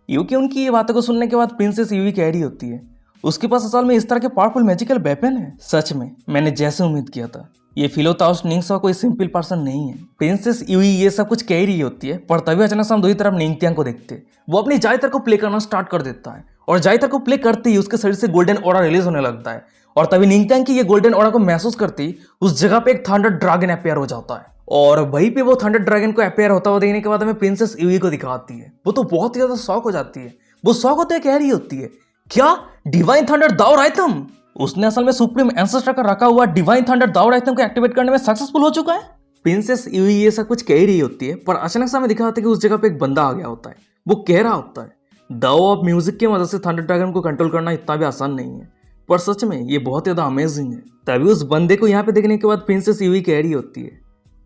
यूक्यून की ये बातों को सुनने के बाद प्रिंसेस यूई कह रही होती है, उसके पास असल में इस तरह के पावरफुल मैजिकल वेपन है। सच में मैंने जैसे उम्मीद किया था, ये फिलोताउस निंगसो कोई सिंपल पर्सन नहीं है। प्रिंसेस यूई ये सब कुछ कह रही होती है, पर तभी अचानक से हम दूसरी तरफ निंगतियांग को देखते हैं। वो अपनी जायथर को प्ले करना स्टार्ट कर देता है, और जायथर को प्ले करते ही उसके शरीर से गोल्डन ऑरा रिलीज होने लगता है। और तभी निंगतियांग की ये गोल्डन ऑरा को महसूस करते ही उस जगह पे एक थंडर ड्रैगन अपेयर हो जाता है। और वहीं पे वो थंडर ड्रैगन को अपेयर होता हुआ देखने के बाद हमें प्रिंसेस यूई को दिखाती है। वो तो बहुत ही ज्यादा शॉक हो जाती है। वो शॉक होते कह रही होती है, क्या डिवाइन थंडर दावर आइटम? उसने असल में सुप्रीम एंसेस्टर का रखा हुआ डिवाइन थंडर दावर आइटम को एक्टिवेट करने में सक्सेसफुल हो चुका है। प्रिंसेस यूई ये सब कुछ कह रही होती है, पर अचानक से हमें दिखा होता है कि उस जगह पे एक बंदा आ गया होता है। वो कह रहा होता है, दाओ ऑफ म्यूजिक की मदद से थंडर ड्रैगन को कंट्रोल करना इतना भी आसान नहीं है, पर सच में ये बहुत ज्यादा अमेजिंग है। तभी उस बंदे को यहाँ पे देखने के बाद प्रिंसेस यूई कह रही होती है,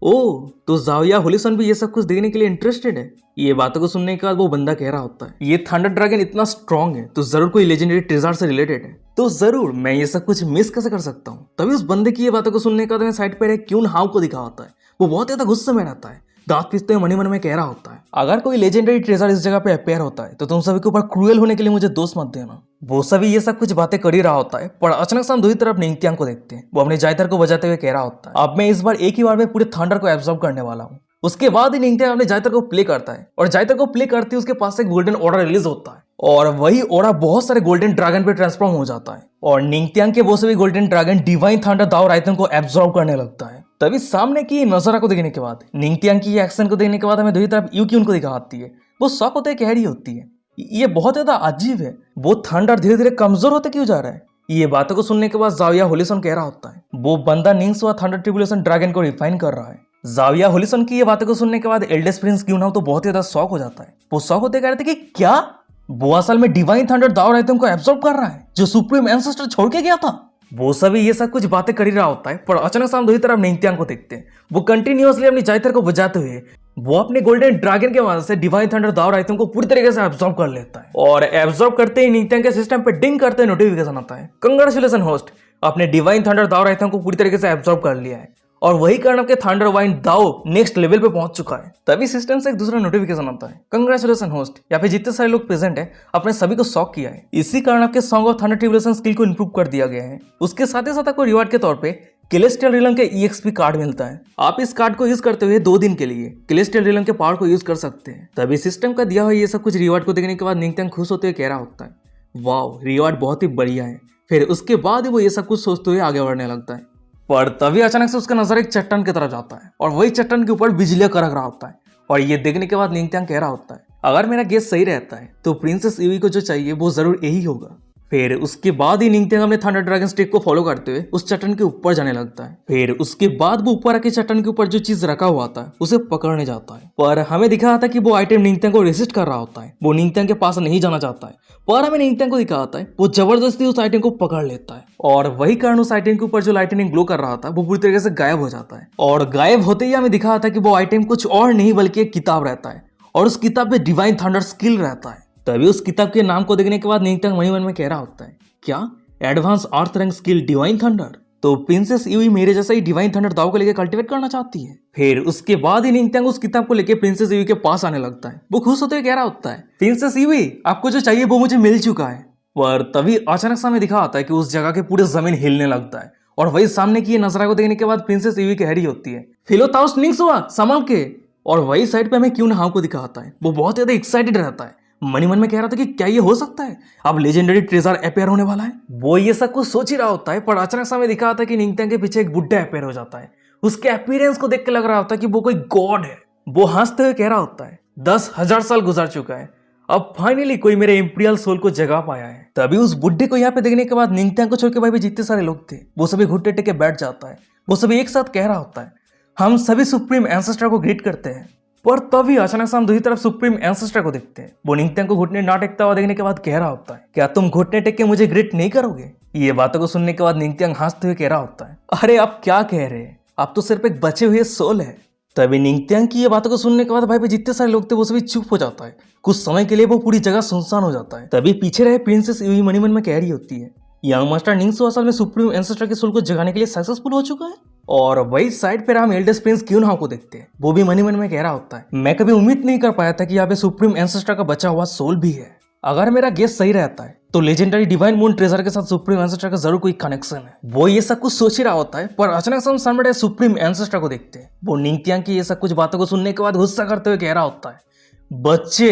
ओ, तो जाविया होलिसन भी ये सब कुछ देखने के लिए इंटरेस्टेड है। ये बातों को सुनने के बाद वो बंदा कह रहा होता है, ये थंडर ड्रैगन इतना स्ट्रांग है तो जरूर कोई लेजेंडरी ट्रेजर से रिलेटेड है, तो जरूर मैं ये सब कुछ मिस कैसे कर सकता हूँ। तभी उस बंदे की ये बातों को सुनने के बाद मैं साइड पर क्यून हाउ को दिखा होता है। वो बहुत ज्यादा गुस्से में रहता है, दांत पीसते हुए मन में कह रहा होता है, अगर कोई लेजेंडरी ट्रेजर इस जगह पे अपेयर होता है तो तुम सभी के ऊपर क्रूएल होने के लिए मुझे दोष मत देना। वो सभी ये सब कुछ बातें कर ही रहा होता है, पर अचानक से हम दूसरी तरफ निंगत्यांग को देखते हैं। वो अपने जायतर को बजाते हुए कह रहा होता है, अब मैं इस बार एक ही बार में पूरे थंडर को एब्जॉर्ब करने वाला हूँ। उसके बाद ही निंगत्यांग अपने जायतर को प्ले करता है और जायतर को प्ले करते ही उसके पास एक गोल्डन ऑर्डर रिलीज होता है और वही ऑर्डर बहुत सारे गोल्डन ड्रैगन पे ट्रांसफॉर्म हो जाता है और निंगत्यांग के वो सभी गोल्डन ड्रैगन डिवाइन थंडर दाओ रायतन को एब्जॉर्ब करने लगता है। तभी सामने की नजारा को देखने के बाद, निंगत्यांग की एक्शन को देखने के बाद हमें दूसरी तरफ यूकी उनको दिखा आती है। वो शॉक होते कह रही होती है, ये बहुत ज्यादा अजीब है, वो थंडर धीरे धीरे कमजोर होते क्यों जा रहा है। ये बातों को सुनने के बाद जाविया होलिसन कह रहा होता है, वो बंदा निंग्सुआ थंडर ट्रिब्यूलेशन ड्रैगन को रिफाइन कर रहा है। जाविया होलिसन की ये बातों को सुनने के बाद एल्डेस्ट प्रिंस क्यों ना हो तो बहुत ज्यादा शॉक हो जाता है। वो शॉक होते कह रहे थे कि क्या वो असल में डिवाइन थंडर दाओ रायतन को एब्जॉर्ब कर रहा है जो सुप्रीम एंसेस्टर छोड़ के गया था। वो सभी ये सब कुछ बातें कर ही रहा होता है, पर अचानक से हम दूसरी तरफ निंगत्यांग को देखते हैं। वो कंटिन्यूअसली अपनी जायतर को बजाते हुए वो अपने गोल्डन ड्रैगन के मदद से डिवाइन थंडर दाओ रायतन को पूरी तरीके से एब्जॉर्ब कर लेता है और एब्जॉर्ब करते ही निंगत्यांग के सिस्टम पे डिंग करते नोटिफिकेशन आता है, कंग्रेचुलेशन होस्ट, आपने डिवाइन थंडर दाओ रायतन को पूरी तरीके से एब्जॉर्ब कर लिया है और वही कारण आपके थंडर वाइन दाओ नेक्स्ट लेवल पे पहुंच चुका है। तभी सिस्टम से एक दूसरा नोटिफिकेशन आता है, कंग्रेचुलेशन होस्ट, यहाँ पे जितने सारे लोग प्रेजेंट है आपने सभी को शॉक किया है, इसी कारण आपके song of thunder tribulation skill को इंप्रूव कर दिया गया है। उसके साथ ही साथ आपको रिवार्ड के तौर पे केलेस्टियल रिलम के EXP कार्ड मिलता है। आप इस कार्ड को यूज करते हुए 2 दिन के लिए केलेस्टियल रिलम के पावर को यूज कर सकते हैं। तभी सिस्टम का दिया हुआ ये सब कुछ रिवार्ड को देखने के बाद निंगत्यांग खुश होते हुए कह रहा होता है, वाओ रिवार्ड बहुत ही बढ़िया है। फिर उसके बाद वो ये सब कुछ सोचते हुए आगे बढ़ने लगता है, पर तभी अचानक से उसका नजर एक चट्टान की तरफ जाता है और वही चट्टान के ऊपर बिजलियां कड़क रहा होता है और ये देखने के बाद निंगत्यांग कह रहा होता है, अगर मेरा गेस सही रहता है तो प्रिंसेस यूई को जो चाहिए वो जरूर यही होगा। फिर उसके बाद ही निंगत्यांग अपने थंडर ड्रैगन स्टिक को फॉलो करते हुए उस चट्टान के ऊपर जाने लगता है। फिर उसके बाद वो ऊपर आके चट्टान के ऊपर जो चीज रखा हुआ था उसे पकड़ने जाता है, पर हमें दिखा था कि वो आइटम निंगत्यांग को रेसिस्ट कर रहा होता है, वो निंगत्यांग के पास नहीं जाना चाहता है, पर हमें निंगत्यांग को दिखा आता है वो जबरदस्ती उस आइटम को पकड़ लेता है और वही कारण उस आइटम के ऊपर जो लाइटनिंग ग्लो कर रहा था वो पूरी तरीके से गायब हो जाता है और गायब होते ही हमें दिखा था कि वो आइटम कुछ और नहीं बल्कि एक किताब रहता है और उस किताब पे डिवाइन थंडर स्किल रहता है। तभी उस किताब के नाम को देखने के बाद निंगत्यांग मन में कह रहा होता है, क्या एडवांस अर्थ रैंक स्किल डिवाइन थंडर, तो प्रिंसेस यूई मेरे जैसा ही डिवाइन थंडर दाव को लेकर कल्टीवेट करना चाहती है। फिर उसके बाद ही निंगत्यांग उस किताब को लेकर प्रिंसेस यूई के पास आने लगता है। वो खुश होते हुए कह रहा होता है, प्रिंसेस यूई आपको जो चाहिए वो मुझे मिल चुका है। पर तभी अचानक से हमें दिखा आता है कि उस जगह के पूरे जमीन हिलने लगता है और वही सामने की नजरा को देखने के बाद प्रिंसेस यूई कह रही होती है, फिलोताउस निंग्सुआ संभल के। और वही साइड पे हमें क्यों हाउ को दिखा आता है, वो बहुत ज्यादा एक्साइटेड रहता है, मन में कह रहा था कि क्या ये हो सकता है, अब लेजेंडरी ट्रेजर अपेयर होने वाला है। वो ये सब कुछ सोच ही रहा होता है, पर अचानक से हमें दिखा आता है कि निंगत्यांग के पीछे एक बुड्ढा अपेयर हो जाता है। उसके अपीयरेंस को देख के लग रहा होता है कि वो कोई गॉड है। वो हंसते हुए कह रहा होता है, 10,000 साल गुजर चुका है, अब फाइनली कोई मेरे इंपीरियल सोल को जगा पाया है। तभी उस बुड्ढे को यहाँ पे देखने के बाद निंगत्यांग को छोड़ के भाई भी जितने सारे लोग थे वो सभी घुटने टेक के बैठ जाता है। वो सभी एक साथ कह रहा होता है, हम सभी सुप्रीम एंसेस्टर को ग्रीट करते हैं। पर तभी अचानक से हम दूसरी तरफ सुप्रीम एंसेस्टर को देखते हैं। वो निंगत्यांग को घुटने ना टेकता हुआ देखने के बाद कह रहा होता है, क्या तुम घुटने टेक के मुझे ग्रीट नहीं करोगे। ये बातों को सुनने के बाद निंगत्यांग हंसते हुए कह रहा होता है, अरे आप क्या कह रहे हैं, आप तो सिर्फ एक बचे हुए सोल है। तभी निंगत्यांग की ये बातों को सुनने के बाद भाई जितने सारे लोग थे वो सभी चुप हो जाता है। कुछ समय के लिए वो पूरी जगह सुनसान हो जाता है। तभी पीछे रहे प्रिंसेस यूई मन में कह रही होती है, यंग मास्टर निंग्सुआ असल में सुप्रीम एंसेस्टर के सोल को जगाने के लिए सक्सेसफुल हो चुका है। और वही साइड पे हम एल्डेस्ट प्रिंस क्यून हाउ को देखते हैं। वो भी मन में कह रहा होता है, मैं कभी उम्मीद नहीं कर पाया था कि यहाँ पे सुप्रीम एंसेस्टर का बचा हुआ सोल भी है। अगर मेरा गेस सही रहता है तो लेजेंडरी डिवाइन मून ट्रेजर के साथ सुप्रीम एंसेस्टर का जरूर कोई कनेक्शन है। वो ये सब कुछ सोच ही रहा होता है, पर अचानक से हम सामने सुप्रीम एंसेस्टर को देखते हैं। वो निंगत्यांग की ये सब कुछ बातों को सुनने के बाद गुस्सा करते हुए कह रहा होता है, बच्चे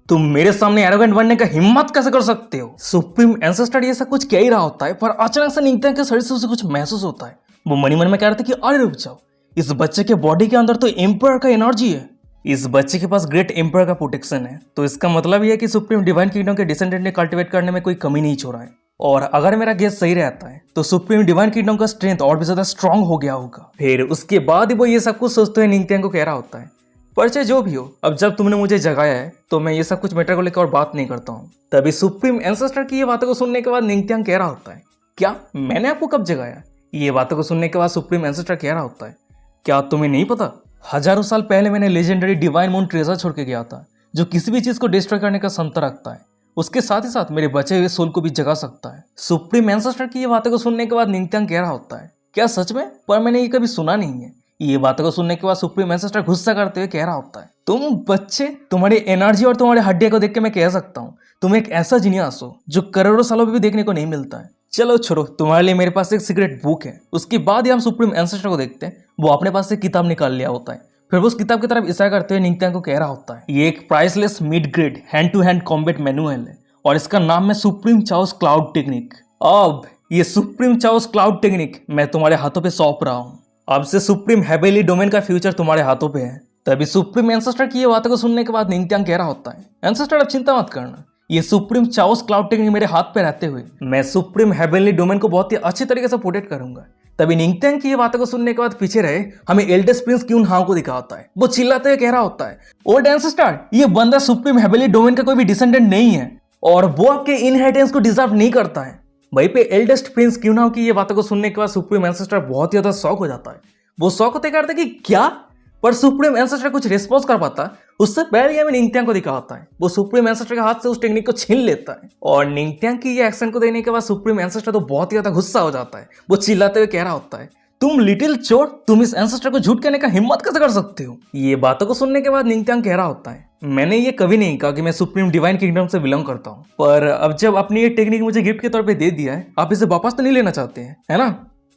तुम मेरे सामने एरोगेंट बनने का हिम्मत कैसे कर सकते हो। सुप्रीम एंसेस्टर ये सब कुछ कह ही रहा होता है, पर अचानक से निंगत्यांग के शरीर से उसे कुछ महसूस होता है। वो मन में कह रहे थे कि अरे रुक जाओ, इस बच्चे के बॉडी के अंदर तो एम्पायर का एनर्जी है, इस बच्चे के पास ग्रेट एम्पायर का प्रोटेक्शन है, तो इसका मतलब यह है कि सुप्रीम डिवाइन किंगडम के डिसेंडेंट ने कल्टिवेट करने में कोई कमी नहीं छोड़ा है। और अगर मेरा गेस सही रहता है तो सुप्रीम डिवाइन किंगडम का स्ट्रेंथ और भी ज्यादा स्ट्रांग हो गया होगा। फिर उसके बाद ही वो ये सब कुछ सोचते हुए निंगत्यांग को कह रहा होता है, पर चाहे जो भी हो, अब जब तुमने मुझे जगाया है तो मैं ये सब कुछ मैटर को लेकर और बात नहीं करता हूँ। तभी सुप्रीम एंसेस्टर की ये बातों को सुनने के बाद निंगत्यांग कह रहा होता है, क्या मैंने आपको कब जगाया। ये बातों को सुनने के बाद सुप्रीम एंसेस्टर कह रहा होता है, क्या तुम्हें नहीं पता? हजारों साल पहले मैंने लेजेंडरी डिवाइन मून ट्रेजर छोड़ के गया था, जो किसी भी चीज को डिस्ट्रॉय करने का क्षमता रखता है। उसके साथ ही साथ मेरे बचे हुए सोल को भी जगा सकता है। सुप्रीम एंसेस्टर की ये बातों को सुनने के बाद निंगत्यांग कह रहा होता है, क्या सच में? पर मैंने ये कभी सुना नहीं है। ये बातों को सुनने के बाद सुप्रीम एंसेस्टर गुस्सा करते हुए कह रहा होता है, तुम बच्चे, तुम्हारी एनर्जी और तुम्हारे हड्डियों को देख के मैं कह सकता हूँ तुम एक ऐसा जीनियस हो जो करोड़ों सालों में भी देखने को नहीं मिलता है। चलो छोड़ो, तुम्हारे लिए मेरे पास एक सीक्रेट बुक है। उसके बाद ही हम सुप्रीम एंसेस्टर को देखते हैं, वो अपने पास से किताब निकाल लिया होता है। फिर वो उस किताब की तरफ इशारा करते हुए निंगत्यांग को कह रहा होता है, ये एक priceless mid grade hand to hand combat manual है और इसका नाम है सुप्रीम चाओस क्लाउड टेक्निक। अब ये सुप्रीम चाओस क्लाउड टेक्निक मैं तुम्हारे हाथों पे सौंप रहा हूँ। अब से सुप्रीम हेवेली डोमेन का फ्यूचर तुम्हारे हाथों पे है। तभी सुप्रीम एंसेस्टर की ये बातों को सुनने के बाद निंगत्यांग कह रहा होता है, एंसेस्टर अब चिंता मत करना, ये सुप्रीम चाओस क्लाउड टेक्निक मेरे हाथ पे रहते हुए मैं सुप्रीम हेवेनली डोमेन को बहुत ही अच्छे तरीके से प्रोटेक्ट करूंगा। तभी निंगत्यांग की ये बातों को सुनने के बाद पीछे रहे हमें एल्डेस्ट प्रिंस क्यून हाउ को दिखा होता है। वो चिल्लाते हुए कह रहा होता है, ओल्ड एंसेस्टर, ये बंदा सुप्रीम हेवेनली डोमेन का कोई भी डिसेंडेंट नहीं है और वो आपके इनहेरिटेंस को डिजर्व नहीं करता है। वहीं पे एल्डेस्ट प्रिंस क्यून हाउ की ये बातों को सुनने के बाद सुप्रीम एंसेस्टर बहुत ही ज्यादा शॉक हो जाता है। वो शॉक होते करते कि क्या, पर सुप्रीम एंसेस्टर कुछ रिस्पॉन्स कर पाता उससे पहले हमें निंगत्यांग को दिखा होता है। वो सुप्रीम एंसेस्टर के हाथ से उस टेक्निक को छीन लेता है और निंगत्यांग की ये एक्शन को देने के बाद सुप्रीम एंसेस्टर तो बहुत ही ज्यादा गुस्सा हो जाता है। वो चिल्लाते हुए कह रहा होता है, तुम लिटिल चोर, तुम इस एंसेस्टर को झूठ कहने का हिम्मत कैसे कर सकते हो? ये बातों को सुनने के बाद निंगत्यांग कह रहा होता है, मैंने ये कभी नहीं कहा कि मैं सुप्रीम डिवाइन किंगडम से बिलोंग करता हूँ, पर अब जब अपनी ये टेक्निक मुझे गिफ्ट के तौर पे दे दिया है, आप इसे वापस तो नहीं लेना चाहते हैं, है ना?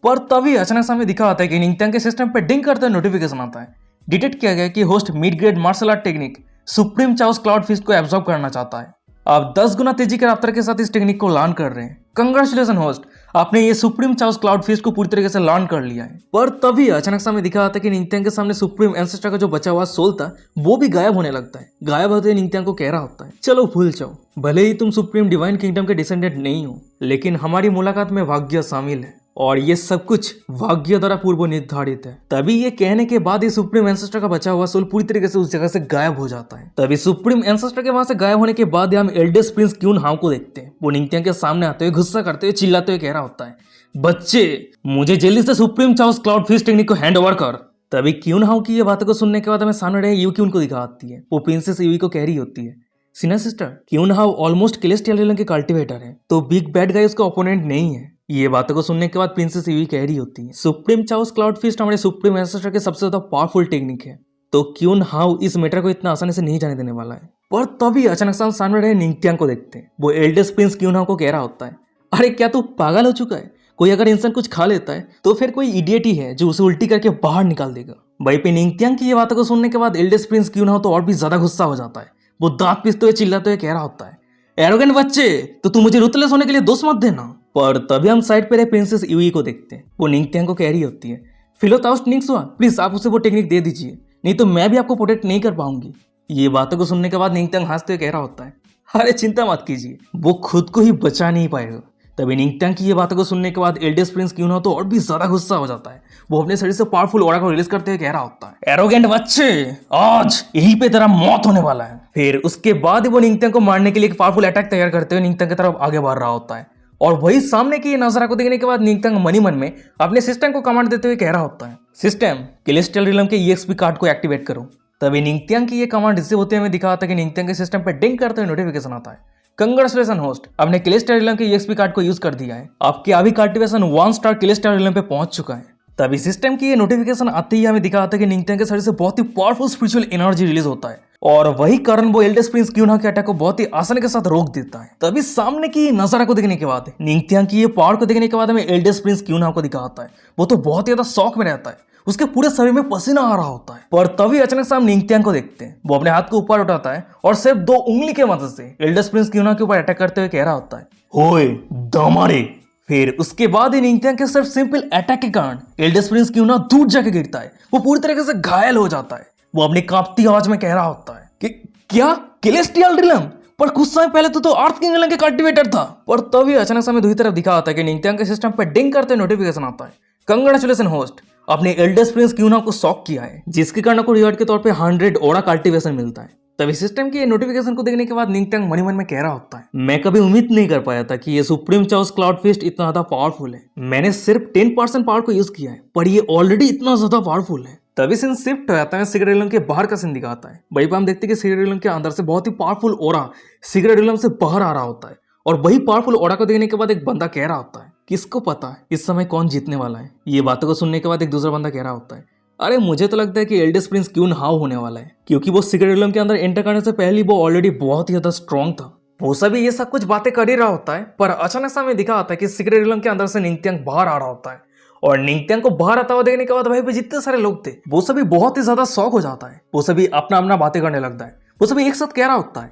पर तभी अचानक सामने दिखा आता है कि निंगत्यांग के सिस्टम पे डिंग करते नोटिफिकेशन आता है। डिटेक्ट किया गया कि host mid grade martial art technique supreme chaos cloud fist को एब्जॉर्ब करना चाहता है। आप 10 गुना तेजी के रफ्तार के साथ इस टेक्निक को लर्न कर रहे हैं। कंग्रेचुलेशन होस्ट, आपने ये सुप्रीम चाओस क्लाउड फिस्ट को पूरी तरीके से लर्न कर लिया है। पर तभी अचानक सामने दिखा आता है कि निंगत्यांग के सामने सुप्रीम एंसेस्टर का जो बचा हुआ सोल था वो भी गायब होने लगता है। गायब होते निंगत्यांग को कह रहा होता है, चलो भूल जाओ, भले ही तुम सुप्रीम डिवाइन किंगडम के डिसेंडेंट नहीं हो, लेकिन हमारी मुलाकात में भाग्य शामिल है और ये सब कुछ भाग्य द्वारा पूर्व निर्धारित है। तभी ये कहने के बाद ही सुप्रीम एंसेस्टर का बचा हुआ सोल पूरी तरीके से उस जगह से गायब हो जाता है। तभी सुप्रीम एंसेस्टर के वहां से गायब होने के बाद हम एल्डेस्ट प्रिंस क्यून हाउ को देखते हैं। वो निंगत्यांग के सामने आते हुए गुस्सा करते हुए चिल्लाते हुए कह रहा होता है, बच्चे, मुझे जल्दी से supreme chaos cloud fist technique को हैंड ओवर कर। तभी क्यून हाउ की ये बातों को सुनने के बाद हमें सामने रहे यू क्यून को दिखा आती है। वो प्रिंसेस यूई को कह रही होती है, सीना सिस्टर, क्यून हाउ ऑलमोस्ट कैलेस्टियल रिलम के कल्टिवेटर है, तो बिग बैड गाय उसका ओपोनेंट नहीं है। ये बातों को सुनने के बाद प्रिंसेस यूई कह रही होती है, सुप्रीम चाओस क्लाउड फिस्ट हमारे सुप्रीम एंसेस्टर के सबसे ज्यादा पावरफुल टेक्निक है, तो क्यून हाउ इस मैटर को इतना आसानी से नहीं जाने देने वाला है। पर तभी अचानक से हम सामने रहे निंगत्यांग को देखते हैं। वो एल्डेस्ट प्रिंस क्यून हाउ को कह रहा होता है, अरे क्या तू पागल हो चुका है? कोई अगर इंसान कुछ खा लेता है तो फिर कोई इडियट ही है जो उसे उल्टी करके बाहर निकाल देगा। वहीं पे निंगत्यांग की ये बातों को सुनने के बाद एल्डेस्ट प्रिंस क्यून हाउ तो और भी ज्यादा गुस्सा हो जाता है। वो दांत पीसते हुए चिल्लाते हुए कह रहा होता है, एरोगेंट बच्चे, तो तू मुझे रुतलेस होने के लिए दोष मत देना। पर तभी हम साइड पे रहे प्रिंसेस यूई को देखते हैं। वो निंगत्यांग को कह रही होती है, फिलोताउस निंगसुआ, प्लीज आप उसे वो टेक्निक दे दीजिए, नहीं तो मैं भी आपको प्रोटेक्ट नहीं कर पाऊंगी। ये बातों को सुनने के बाद निंगत्यांग हंसते हुए कह रहा होता है, अरे चिंता मत कीजिए, वो खुद को ही बचा नहीं पाएगा। तभी निंगत्यांग की ये बातों को सुनने के बाद एल्डेस्ट प्रिंस क्यून हाउ तो और भी ज्यादा गुस्सा हो जाता है। वो अपने शरीर से पावरफुल ऑरा को रिलीज करते हुए कह रहा होता है, एरोगेंट बच्चे, आज यहीं पे तेरा मौत होने वाला है। फिर उसके बाद वो निंगत्यांग को मारने के लिए एक पावरफुल अटैक तैयार करते हुए निंगत्यांग की तरफ आगे बढ़ रहा होता है। और वही सामने की नजारा को देखने के बाद निंगत्यांग मनी मन में अपने सिस्टम को कमांड देते हुए कह रहा होता है, सिस्टम कैलेस्टियल रिलम के EXP कार्ड को एक्टिवेट करो। तभी निंगत्यांग की ये कमांड रिसीव होते हुए दिखा आता है कि निंगत्यांग के सिस्टम पर डिंग करते हुए नोटिफिकेशन आता है, कंग्रेचुलेशन होस्ट, आपने कैलेस्टियल रिलम के EXP कार्ड को यूज कर दिया है, आपके अभी कल्टिवेशन 1 स्टार कैलेस्टियल रिलम पे पहुंच चुका है। तभी सिस्टम की ये नोटिफिकेशन आते ही हमें दिखा आता है कि निंगत्यांग के शरीर से बहुत ही पावरफुल स्पिरिचुअल एनर्जी रिलीज होता है और वही कारण वो एल्डेस्ट प्रिंस क्यून हाउ के अटैक को बहुत ही आसानी के साथ रोक देता है। तभी सामने की नजारा को देखने के बाद, निंगत्यांग की ये पावर को देखने के बाद हमें एल्डेस्ट प्रिंस क्यून हाउ को दिखा आता है। वो तो बहुत ही ज्यादा शौक में रहता है, उसके पूरे शरीर में पसीना आ रहा होता है। पर तभी अचानक से हम निंगत्यांग को देखते हैं। वो अपने हाथ को ऊपर उठाता है और सिर्फ 2 उंगली के मदद से एल्डेस्ट प्रिंस क्यून हाउ के ऊपर अटैक करते हुए कह रहा होता है, होए दामारे। फिर उसके बाद ही निंगत्यांग के सिर्फ सिंपल अटैक के कारण एल्डेस्ट प्रिंस क्यून हाउ दूर जाके गिरता है। वो पूरी तरीके से घायल हो जाता है। वो अपनी कांपती आवाज में कह रहा होता है कि क्या कैलेस्टियल रिलम, पर कुछ समय पहले तो अर्थ किंग रिलम के कल्टिवेटर था। पर तभी अचानक से हमें दूसरी तरफ दिखा आता है कि निंगत्यांग के सिस्टम पर डिंग करते नोटिफिकेशन आता है, कंग्रेचुलेशन होस्ट, अपने एल्डेस्ट प्रिंस क्यून हाउ को शॉक किया है, जिसके कारण को रिवॉर्ड के तौर पे 100 ऑरा कल्टिवेशन मिलता है। तभी सिस्टम के नोटिफिकेशन को देखने के बाद निंगत्यांग मन ही मन में कह रहा होता है, मैं कभी उम्मीद नहीं कर पाया था कि ये सुप्रीम चाओस क्लाउड फिस्ट इतना ज्यादा पावरफुल है। मैंने सिर्फ 10% पावर को यूज किया है, पर ये ऑलरेडी इतना ज्यादा पावरफुल है। तभी सीन शिफ्ट हो जाता है, सिगरेट रिलम के बाहर का सीन दिखाता है। वहीं पर हम देखते हैं कि सिगरेट रिलम के अंदर से बहुत ही पावरफुल ऑरा सिगरेट रिलम से बाहर आ रहा होता है। और वही पावरफुल ऑरा को देखने के बाद एक बंदा कह रहा होता है, किसको पता है इस समय कौन जीतने वाला है। ये बातों को सुनने के बाद एक दूसरा बंदा कह रहा होता है, अरे मुझे तो लगता है कि एल्डेस्ट प्रिंस क्यून हाउ होने वाला है, क्योंकि वो सिगरेट रिलम के अंदर एंटर करने से पहले वो ऑलरेडी बहुत ही ज्यादा स्ट्रॉन्ग था। वो सभी ये सब कुछ बातें कर ही रहा होता है, पर अचानक से हमें दिखा आता है कि सिगरेट रिलम के अंदर से निंगत्यांग बाहर आ रहा होता है। और निंगत्यांग को बाहर आता हुआ देखने के बाद भाई पे जितने सारे लोग थे वो सभी बहुत ही ज्यादा शॉक हो जाता है। वो सभी अपना अपना बातें करने लगता है। वो सभी एक साथ कह रहा होता है,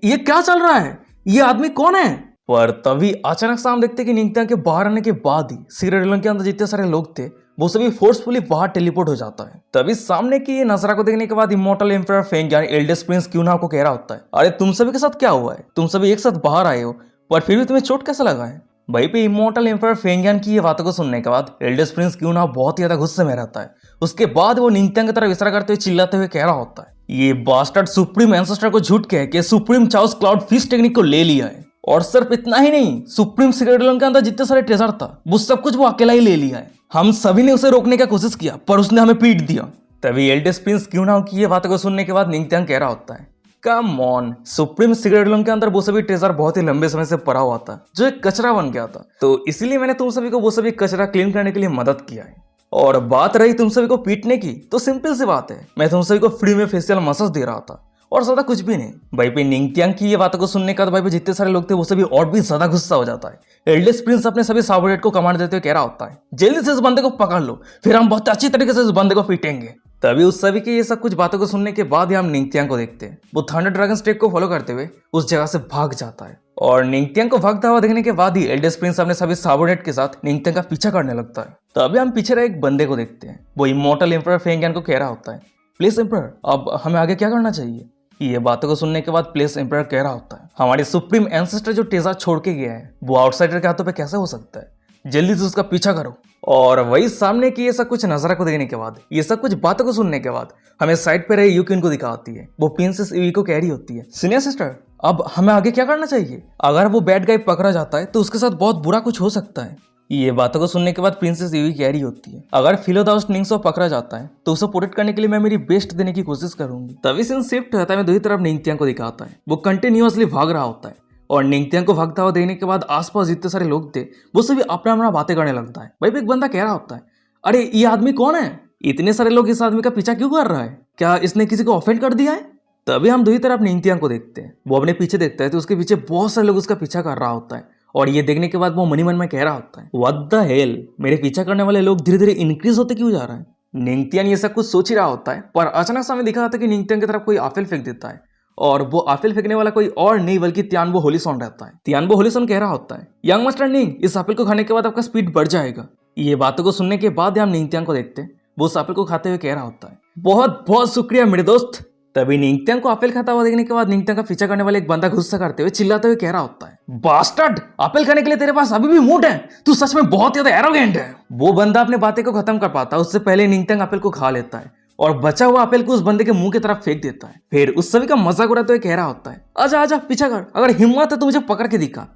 ये क्या चल रहा है, ये आदमी कौन है। पर तभी अचानक से हम देखते हैं कि निंगत्यांग के बाहर आने के बाद ही सिगरेट रिलम के अंदर जितने सारे लोग थे वो सभी फोर्सफुली बाहर टेलीपोर्ट हो जाता है। तभी सामने की ये नजरा को देखने के बाद इमॉर्टल एम्परर फेंग यानी एल्डेस्ट प्रिंस क्यूना को कह रहा होता है, अरे तुम सभी के साथ क्या हुआ है, तुम सभी एक साथ बाहर आए हो पर फिर भी तुम्हें चोट कैसा लगा है। वहीं पे इमॉर्टल एम्परर फेंगियन की ये बातों को सुनने के बाद एल्डेस्ट प्रिंस क्यूना बहुत ही ज्यादा गुस्से में रहता है। उसके बाद वो निंगत्यांग की तरफ इशारा करते हुए चिल्लाते हुए कह रहा होता है, ये बास्टर्ड सुप्रीम एंसेस्टर को झूठ कह के supreme chaos cloud fist technique को ले लिया है। और सिर्फ इतना ही नहीं, सुप्रीम सिगरेट रिलम के अंदर जितने सारे ट्रेजर था वो सब कुछ वो अकेला ही ले लिया है। हम सभी ने उसे रोकने की कोशिश किया पर उसने हमें पीट दिया। तभी एल्डेस्ट प्रिंस क्यूना की ये बातों को सुनने के बाद निंगत्यांग कह रहा होता है, come on, supreme cigarette realm के अंदर वो सभी ट्रेजर बहुत ही लंबे समय से पड़ा हुआ था जो एक कचरा बन गया था, तो इसीलिए मैंने तुम सभी को वो सभी कचरा क्लीन करने के लिए मदद किया है। और बात रही तुम सभी को पीटने की, तो सिंपल सी बात है, मैं तुम सभी को फ्री में फेशियल मसाज दे रहा था और ज्यादा कुछ भी नहीं। भाई पे निंगत्यांग की ये बातों को सुनने का भाई पे जितने सारे लोग थे वो सभी और भी ज्यादा गुस्सा हो जाता है। एल्डेस्ट प्रिंस अपने सभी सबऑर्डिनेट को कमांड देते हुए कह रहा होता है, जल्दी से इस बंदे को पकड़ लो, फिर हम बहुत अच्छी तरीके से इस बंदे को पीटेंगे। तभी उस सभी के ये सब कुछ बातों को सुनने के बाद ही हम निंगत्यांग को देखते हैं। वो थंडर ड्रैगन स्टेक को फॉलो करते हुए उस जगह से भाग जाता है। और निंगत्यांग को भागता हुआ देखने के बाद ही एल्डेस्ट प्रिंस अपने सभी सबऑर्डिनेट के साथ निंगत्यांग का पीछा करने लगता है। तभी हम पीछे रहे एक बंदे को देखते हैं। वो इमॉर्टल एम्परर फेंगियन को कह रहा होता है, प्लीज एम्परर, अब हमें आगे क्या करना चाहिए। ये बातों को सुनने के बाद प्लेस एम्परर कह रहा होता है, हमारे सुप्रीम एंसेस्टर जो ट्रेजर छोड़ के गया है वो आउटसाइडर के हाथों पे कैसे हो सकता है, जल्दी से उसका पीछा करो। और वही सामने की ये सब कुछ नजारा को देखने के बाद, ये सब कुछ बातों को सुनने के बाद हमें साइड पे रहे यूकिन को दिखाती है। वो प्रिंसेस यूई को कह रही होती है, सीनियर सिस्टर अब हमें आगे क्या करना चाहिए, अगर वो बैड गाय पकड़ा जाता है तो उसके साथ बहुत बुरा कुछ हो सकता है। ये बातों को सुनने के बाद प्रिंसेस यूई कह रही होती है, अगर फिलोदाउस निंग्सो पकड़ा जाता है तो उसे प्रोटेक्ट करने के लिए मैं मेरी बेस्ट देने की कोशिश करूंगी। तभी सीन शिफ्ट होता है, मैं दूसरी तरफ निंगत्यांग को दिखाता है। वो कंटिन्यूअसली भाग रहा होता है और निंगत्यांग को भागता हुआ देखने के बाद आसपास जितने सारे लोग थे वो सभी अपना अपना बातें करने लगता है। भाई एक बंदा कह रहा होता है, अरे ये आदमी कौन है, इतने सारे लोग इस आदमी का पीछा क्यों कर रहा है, क्या इसने किसी को ऑफेंड कर दिया है। तभी हम दूसरी तरफ निंगत्यांग को देखते हैं। वो अपने पीछे देखता है तो उसके पीछे बहुत सारे लोग उसका पीछा कर रहा होता है। और ये देखने के बाद वो मनी मन में कह रहा होता है, व्हाट द हेल, मेरे पीछा करने वाले लोग धीरे धीरे इंक्रीज होते क्यों जा रहा है। निंगत्यांग ये सब कुछ सोच ही रहा होता है, पर अचानक से हमें दिखा था कि निंगत्यांग की तरफ कोई आपेल फेंक देता है। और वो आपेल फेंकने वाला कोई और नहीं बल्कि तियानबो होलिसोन रहता है। तियानबो होलिसोन कह रहा होता है, यंग मास्टर निंग, इस आपेल को खाने के बाद आपका स्पीड बढ़ जाएगा। ये बातों को सुनने के बाद हम निंगत्यांग को देखते हैं। वो उस आपेल को खाते हुए कह रहा होता है, बहुत बहुत शुक्रिया मेरे दोस्त। तभी निंगत्यांग को आपेल खाता हुआ देखने के बाद निंगत्यांग का पीछा करने वाले एक बंदा गुस्सा करते हुए चिल्लाते हुए कह रहा होता है, बास्टर्ड, आपेल खाने के लिए तेरे पास अभी भी मूड है, तू सच में बहुत ज्यादा एरोगेंट है। वो बंदा अपने बातें को खत्म कर पाता उससे पहले निंगत्यांग आपेल को खा लेता है और बचा हुआ आपेल को उस बंदे के मुंह की तरफ फेंक देता है। फिर उस सभी का मजाक उड़ाते हुए कह रहा होता है, आजा आजा पीछा कर, अगर हिम्मत है तो मुझे पकड़ के दिखा।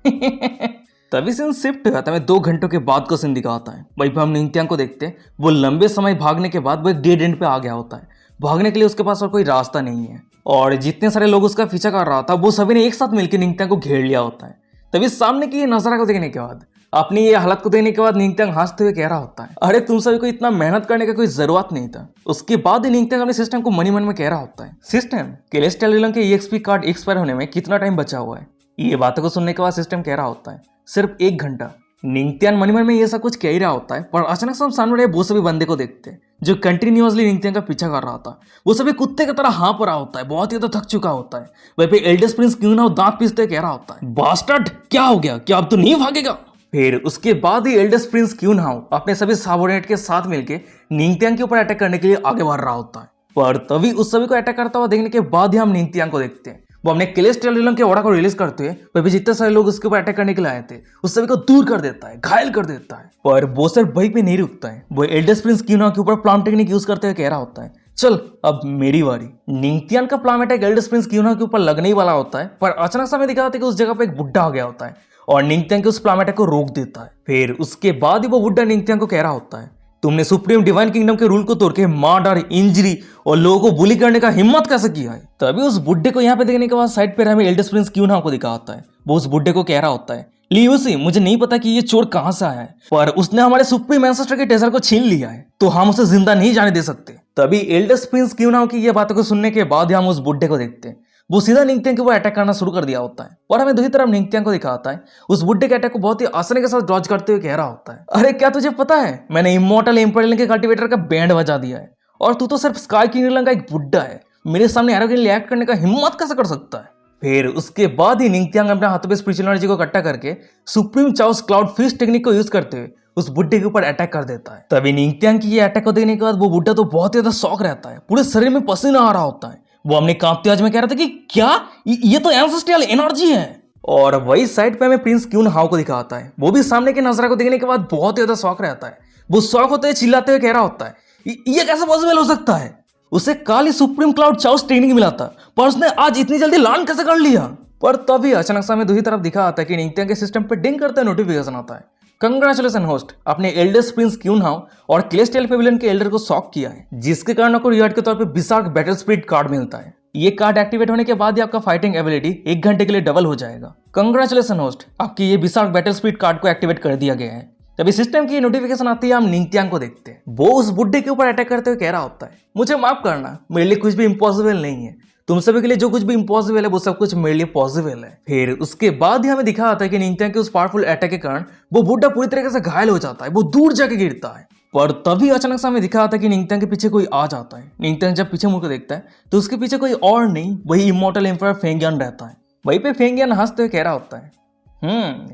तभी सीन शिफ्ट होता है, 2 घंटों के बाद को सीन दिखाता है। वहीं पर हम निंगत्यांग को देखते हैं। वो लंबे समय भागने के बाद वो एक डेड एंड पे आ गया होता है। भागने के लिए उसके पास और कोई रास्ता नहीं है और जितने सारे लोग उसका पीछा कर रहा था वो सभी ने एक साथ मिलकर निंगत्यांग को घेर लिया होता है। तभी सामने की ये नजारा को देखने के बाद, अपनी ये हालत को देखने के बाद निंगत्यांग हंसते हुए कह रहा होता है, अरे तुम सभी को इतना मेहनत करने का कोई जरूरत नहीं था। उसके बाद ही निंगत्यांग अपने सिस्टम को मनी मन में कह रहा होता है, सिस्टम, कैलेस्टियल रिलम के EXP कार्ड एक्सपायर होने में कितना टाइम बचा हुआ है। ये बातों को सुनने के बाद सिस्टम कह रहा होता है, सिर्फ 1 घंटा। निंगत्यांग मनी मन में ये सब कुछ कह ही रहा होता है, पर अचानक से हम सामने रहे वो सभी बंदे को देखते हैं जो कंटिन्यूअसली निंगत्यांग का पीछा कर रहा था। वो सभी कुत्ते की तरह हाँफ रहा होता है, बहुत ही ज्यादा थक चुका होता है। वहीं पे एल्डेस्ट प्रिंस क्यों ना दांत पीसते कह रहा होता है, बास्टर्ड, क्या हो गया, क्या अब तो नहीं भागेगा। फिर उसके बाद ही एल्डेस्ट प्रिंस क्यून हाउ अपने सभी सबऑर्डिनेट के साथ मिलकर निंगत्यांग के ऊपर अटैक करने के लिए आगे बढ़ रहा होता है। पर तभी उस सभी को अटैक करता हुआ देखने के बाद ही हम निंगत्यांग को देखते हैं। वो अपने कैलेस्टियल रिलम के ऑरा को रिलीज करते हुए वह भी जितने सारे लोग उसके ऊपर अटैक करने के लिए आए थे उस सभी को दूर कर देता है, घायल कर देता है। पर वो सिर्फ वहीं पे नहीं रुकता है, वो एल्डेस्ट प्रिंस क्यूना के ऊपर प्लान टेक्निक यूज करते हुए कह रहा होता है, चल अब मेरी बारी। निंगथियान का प्लान अटैक एल्डर प्रिंस क्यूना के ऊपर लगने ही वाला होता है, पर अचानक से हमें दिखाता है कि उस जगह पे एक बुड्ढा आ गया होता है और निंगथियान के उस प्लान अटैक को रोक देता है। फिर उसके बाद ही वो बुड्ढा निंगथियान को कह रहा होता है, तुमने सुप्रीम डिवाइन किंगडम के रूल को तोड़ के मर्डर, इंजरी और लोगों को बुली करने का हिम्मत कैसे किया है। तभी उस बुड्ढे को यहाँ पे देखने के बाद साइड पे हमें एल्डर प्रिंस क्यूना को दिखा होता है। वो उस बुड्ढे को कह रहा होता है, लियूसी, मुझे नहीं पता कि ये चोर कहां से आया है, पर उसने हमारे सुप्रीम एंसेस्टर के ट्रेजर को छीन लिया है, तो हम उसे जिंदा नहीं जाने दे सकते। तभी एल्डर प्रिंस क्यूना की ये बातों को सुनने के बाद ही हम उस बुड्ढे को देखते हैं। वो सीधा निंगथियान के ऊपर अटैक करना शुरू कर दिया होता है और हमें दूसरी तरफ निंगथियान को दिखाता है उस बुड्ढे के अटैक को बहुत ही आसानी के साथ डॉज करते हुए कह रहा होता है, अरे क्या तुझे पता है, मैंने इमॉर्टल इम्पेरियल के कल्टीवेटर का बैंड बजा दिया है और तू तो सिर्फ स्काई किंगडम का एक बुड्ढा है, मेरे सामने एरोगेंटली एक्ट करने का हिम्मत कैसे कर सकता है। फिर उसके बाद ही निंगथियान अपने हाथों पे स्पिरिचुअल एनर्जी को इकट्ठा करके supreme chaos cloud fist technique को यूज करते हुए उस बुड्ढे के ऊपर अटैक कर देता है। तभी निंगथियान की ये अटैक को देखने के बाद वो बुड्ढा तो बहुत ही ज्यादा शॉक रहता है, पूरे शरीर में पसीना आ रहा होता है। वो अपने कांपते आवाज में कह रहा था कि क्या ये तो एंसेस्ट्रियल एनर्जी है। और वही साइड पे हमें प्रिंस क्यून हाउ को दिखाता है। वो भी सामने के नजरा को देखने के बाद बहुत ही ज्यादा शौक रहता है। वो शौक होते हुए चिल्लाते हुए कह रहा होता है, ये कैसे पॉसिबल हो सकता है, उसे कल ही सुप्रीम क्लाउड चाउस ट्रेनिंग मिला था, पर उसने आज इतनी जल्दी लर्न कैसे कर लिया। पर तभी अचानक से हमें दूसरी तरफ दिखा आता है कि निंगथियान के सिस्टम पे डिंग करते नोटिफिकेशन आता है, कंग्रेचुलेशन होस्ट, अपने एल्डर प्रिंस क्यून हाउ और क्लेस्टियल पेविलियन के एल्डर को शॉक किया है, जिसके कारण आपको रिवार्ड के तौर पे बिसार्क बैटल स्पीड कार्ड मिलता है। ये कार्ड एक्टिवेट होने के बाद ही आपका फाइटिंग एबिलिटी 1 घंटे के लिए डबल हो जाएगा। कंग्रेचुलेशन होस्ट, आपकी ये बिसार्क बैटल स्पीड कार्ड को एक्टिवेट कर दिया गया है। तभी सिस्टम की नोटिफिकेशन आती है, हम निंगथियान को देखते हैं। वो उस बुड्ढे के ऊपर अटैक करते हुए कह रहा होता है, मुझे माफ करना, मेरे लिए कुछ भी इम्पॉसिबल नहीं है, तुम सभी के लिए जो कुछ भी इम्पॉसिबल है वो सब कुछ मेरे लिए पॉसिबल है। फिर उसके बाद ही हमें दिखा आता है कि निंगथियान के उस पावरफुल अटैक के कारण वो बुड्ढा पूरी तरीके से घायल हो जाता है, वो दूर जाके गिरता है। पर तभी अचानक से हमें दिखा आता है कि निंगथियान के पीछे कोई आ जाता है। निंगथियान जब पीछे मुड़कर देखता है तो उसके पीछे कोई और नहीं, वही इमॉर्टल एम्परर फेंगियन रहता है। वहीं पे फेंगियन हंसते हुए कह रहा होता है,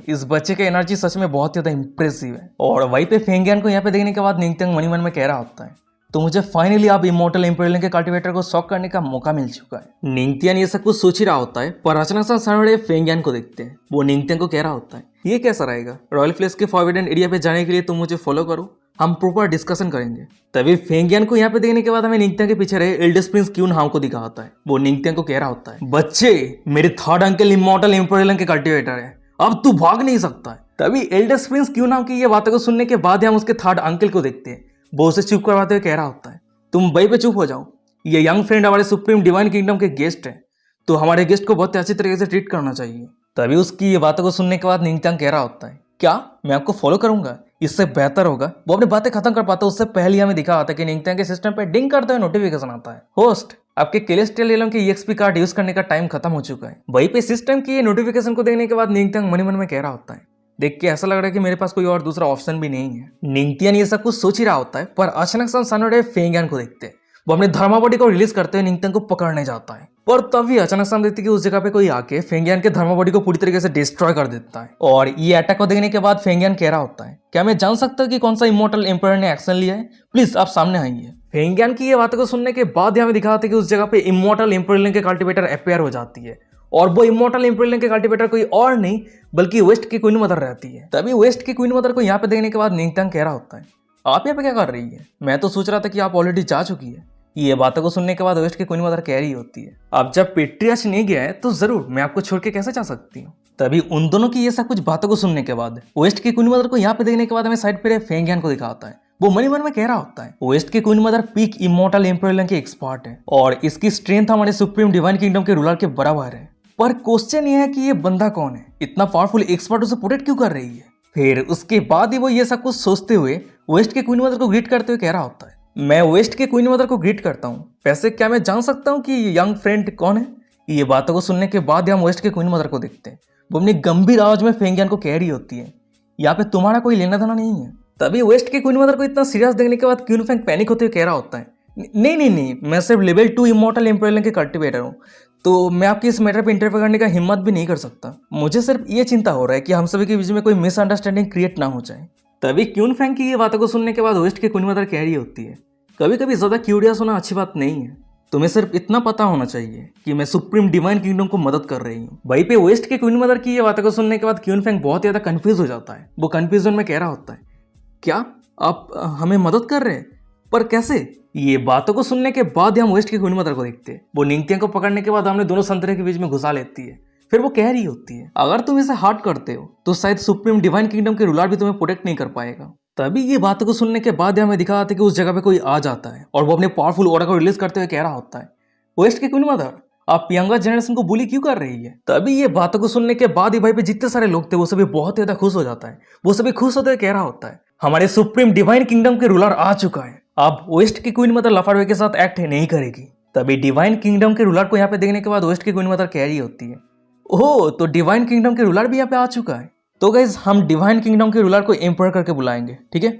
इस बच्चे का एनर्जी सच में बहुत ज्यादा इंप्रेसिव है। और वहीं पे फेंगियन को यहाँ पे देखने के बाद निंगथियान मन ही मन में कह रहा होता है, तो मुझे फाइनली अब इमॉर्टल इम्पेरियल के कल्टीवेटर को शॉक करने का मौका मिल चुका है। निंगथियान ये सब कुछ सोच ही रहा होता है, पर अचानक से सामने फेंगियन को देखते हैं। वो निंगथियान को कह रहा होता है, ये कैसा रहेगा, रॉयल प्लेस के फॉरबिडन एरिया पे जाने के लिए तुम मुझे फॉलो करो, हम प्रॉपर डिस्कशन करेंगे। तभी फेंगियन को यहाँ पे देखने के बाद हमें निंगथियान के पीछे रहे एल्डर प्रिंस क्यून हाउ को दिखा होता है। वो निंगथियान को कह रहा होता है, बच्चे, मेरे थर्ड अंकल इमॉर्टल इम्पेरियल के कल्टीवेटर है, अब तू भाग नहीं सकता है। तभी एल्डर प्रिंस क्यून हाउ की ये बातों को सुनने के बाद हम उसके थर्ड अंकल को देखते हैं। वो उसे चुप करवाते हुए कह रहा होता है, तुम वहीं पे चुप हो जाओ, ये यंग फ्रेंड हमारे सुप्रीम डिवाइन किंगडम के गेस्ट हैं, तो हमारे गेस्ट को बहुत अच्छी तरीके से ट्रीट करना चाहिए। तभी उसकी ये बातों को सुनने के बाद निंगथियान कह रहा होता है, क्या मैं आपको फॉलो करूंगा, इससे बेहतर होगा। वो अपनी बातें खत्म कर पाता है उससे पहले हमें दिखा आता है कि निंगथियान के सिस्टम पे डिंग करते हुए नोटिफिकेशन आता है, होस्ट, आपके केलेस्टियल एलम के ईएक्सपी कार्ड यूज करने का टाइम खत्म हो चुका है। वहीं पे सिस्टम की ये नोटिफिकेशन को देखने के बाद निंगथियान मन ही मन में कह रहा होता है, देख के ऐसा लग रहा है कि मेरे पास कोई और दूसरा ऑप्शन भी नहीं है। निंगथियान ये सब कुछ सोच ही रहा होता है, पर अचानक से हम सामने फेंगियन को देखते हैं। वो अपने धर्मा बॉडी को रिलीज करते हुए निंगथियान को पकड़ने जाता है, पर तभी अचानक से हम देखते हैं कि उस जगह पे कोई आके फेंगियन के धर्मा बॉडी को पूरी तरीके से डिस्ट्रॉय कर देता है। और ये अटैक को देखने के बाद फेंगियन कह रहा होता है, क्या मैं जान सकता हूँ कि कौन सा इमॉर्टल एम्पायर ने एक्शन लिया है, प्लीज आप सामने आइए। फेंगियन की ये बातों को सुनने के बाद हमें दिखाते हैं कि उस जगह पे इमॉर्टल एम्पायर के कल्टीवेटर अपेयर हो जाती है, और वो इमॉर्टल एम्पायर के कल्टीवेटर कोई और नहीं बल्कि वेस्ट की क्वीन मदर रहती है। तभी वेस्ट की क्वीन मदर को यहाँ पे देखने के बाद निंगथियान कह रहा होता है, आप यहाँ पे क्या कर रही है, मैं तो सोच रहा था कि आप ऑलरेडी जा चुकी है। ये बातों को सुनने के बाद वेस्ट की क्वीन मदर कह रही होती है, अब जब पेट्रियाच नहीं गया है तो जरूर मैं आपको छोड़ के कैसे जा सकती हूँ। तभी उन दोनों की ये सब कुछ बातों को सुनने के बाद वेस्ट की क्वीन मदर को यहाँ पे देखने के बाद हमें साइड पे फेंगियन को दिखाता है। वो मन ही मन में कह रहा होता है, वेस्ट की queen mother peak immortal empire के एक्सपर्ट है और इसकी स्ट्रेंथ हमारे सुप्रीम डिवाइन किंगडम के रूलर के बराबर है। पर क्वेश्चन ये है कि ये बंदा कौन है, इतना पावरफुल एक्सपर्ट उसे प्रोटेक्ट क्यों कर रही है। फिर उसके बाद ही वो ये सब कुछ सोचते हुए वेस्ट के क्वीन मदर को ग्रीट करते हुए कह रहा होता है, मैं वेस्ट के क्वीन मदर को ग्रीट करता हूँ, वैसे क्या मैं जान सकता हूँ कि ये यंग फ्रेंड कौन है। ये बातों को सुनने के बाद हम वेस्ट के क्वीन मदर को देखते हैं। वो अपनी गंभीर आवाज में फेंगियन को कह रही होती है, यहाँ पे तुम्हारा कोई लेना देना नहीं है। तभी वेस्ट के क्वीन मदर को इतना सीरियस देखने के बाद क्वीन फेंग पैनिक होते हुए कह रहा होता है, नहीं, मैं सिर्फ लेवल 2 इमॉर्टल एम्पायर के कल्टीवेटर हूँ, तो मैं आपकी इस मैटर पे इंटरफेयर करने का हिम्मत भी नहीं कर सकता। मुझे सिर्फ ये चिंता हो रहा है कि हम सभी के बीच में कोई मिसअंडरस्टैंडिंग क्रिएट ना हो जाए। तभी क्वीन फेंग की ये बातों को सुनने के बाद वेस्ट के क्वीन मदर कह रही होती है, कभी कभी ज्यादा क्यूरियस होना अच्छी बात नहीं है, तुम्हें सिर्फ इतना पता होना चाहिए कि मैं सुप्रीम डिवाइन किंगडम को मदद कर रही हूँ। वहीं पे वेस्ट के क्वीन मदर की ये बातों को सुनने के बाद क्वीन फेंग बहुत ज्यादा कंफ्यूज हो जाता है। वो कंफ्यूजन में कह रहा होता है, क्या आप हमें मदद कर रहे हैं, पर कैसे? ये बातों को सुनने के बाद हम वेस्ट की क्वीन मदर को देखते हैं। वो निंगथियांग को पकड़ने के बाद हमने दोनों संतरे के बीच में घुसा लेती है। फिर वो कह रही होती है, अगर तुम इसे हार्ट करते हो तो शायद सुप्रीम डिवाइन किंगडम के रूलर भी तुम्हें प्रोटेक्ट नहीं कर पाएगा। तभी ये बातों को सुनने के बाद हमें दिखा था कि उस जगह पे कोई आ जाता है और वो अपने पावरफुल ऑरा को रिलीज करते हुए कह रहा होता है, वेस्ट की क्वीन मदर, आप यंगर जनरेशन को बुली क्यों कर रही है? तभी ये बातों को सुनने के बाद ही भाई पे जितने सारे लोग थे वो सभी बहुत ज्यादा खुश हो जाता है। वो सभी खुश होते हुए कह रहा होता है, हमारे सुप्रीम डिवाइन किंगडम के रूलर आ चुका है, अब वेस्ट की क्वीन मदर लफाड़वे के साथ एक्ट नहीं करेगी। तभी डिवाइन किंगडम के रूलर को यहाँ पे देखने के बाद वेस्ट की क्वीन मदर कह रही होती है, ओह तो डिवाइन किंगडम के रूलर भी यहाँ पे आ चुका है, तो गाइज हम डिवाइन किंगडम के रूलर को एम्पर करके बुलाएंगे, ठीक है।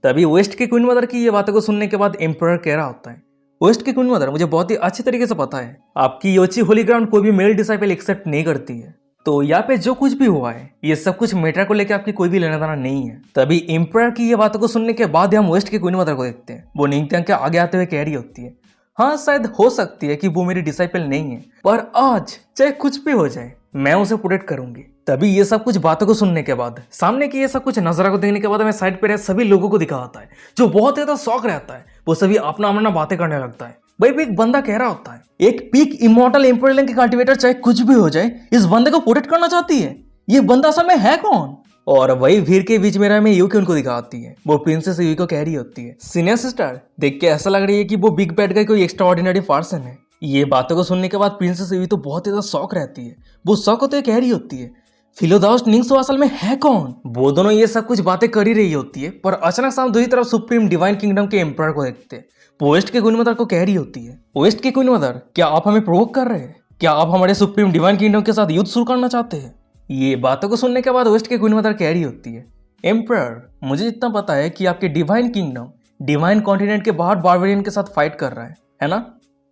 तभी वेस्ट की क्वीन मदर की ये बातों को सुनने के बाद एम्पर कह रहा होता है, वेस्ट की क्वीन मदर, मुझे बहुत ही अच्छी तरीके से पता है आपकी योची होली ग्राउंड कोई भी मेल डिसाइपल एक्सेप्ट नहीं करती है, तो यहाँ पे जो कुछ भी हुआ है ये सब कुछ मैटर को लेकर आपकी कोई भी लेना देना नहीं है। तभी एम्पर की ये बातों को सुनने के बाद हम वेस्ट की क्वीन मदर को देखते हैं। वो निंगथियांग के आगे आते हुए कह रही होती है, हाँ शायद हो सकती है कि वो मेरी डिसाइपल नहीं है, पर आज चाहे कुछ भी हो जाए मैं उसे प्रोटेक्ट करूंगी। तभी ये सब कुछ बातों को सुनने के बाद, सामने की ये सब कुछ नजारा को देखने के बाद हमें साइड पे रहे सभी लोगों को दिखा आता है जो बहुत ज्यादा शौक रहता है। वो सभी अपना अपना बातें करने लगता है। भाई पे एक बंदा कह रहा होता है, एक पीक इमॉर्टल एम्परलिंग की कल्टीवेटर चाहे कुछ भी हो जाए इस बंदे को प्रोटेक्ट करना चाहती है, ये बंदा असल में है कौन? और वही भीड़ के बीच में हमें यूकी उनको दिखाती है। वो प्रिंसेस यूकी को कह रही होती है, सीनियर सिस्टर देख के ऐसा लग रही है कि वो बिग बैड का कोई एक्स्ट्रा ऑर्डिनरी पर्सन है। ये बातों को सुनने के बाद प्रिंसेस यूकी तो बहुत ज्यादा शौक रहती है। वो शौक होते हुए कह रही होती है, फिलोदाउस निंग्सो असल में है कौन? वो दोनों ये सब कुछ बातें कर ही रही होती है, पर अचानक से हम दूसरी तरफ सुप्रीम डिवाइन किंगडम के एम्पर को देखते हैं। वेस्ट की क्वीन मदर को कह रही होती है, वेस्ट की क्वीन मदर, क्या आप हमें प्रोवोक कर रहे हैं? क्या आप हमारे सुप्रीम डिवाइन किंगडम के साथ युद्ध शुरू करना चाहते हैं? ये बातों को सुनने के बाद वेस्ट की क्वीन मदर कह रही होती है, एम्पर, मुझे जितना पता है कि आपके डिवाइन किंगडम डिवाइन कॉन्टिनेंट के बाहर बारबेरियन के साथ फाइट कर रहा है ना?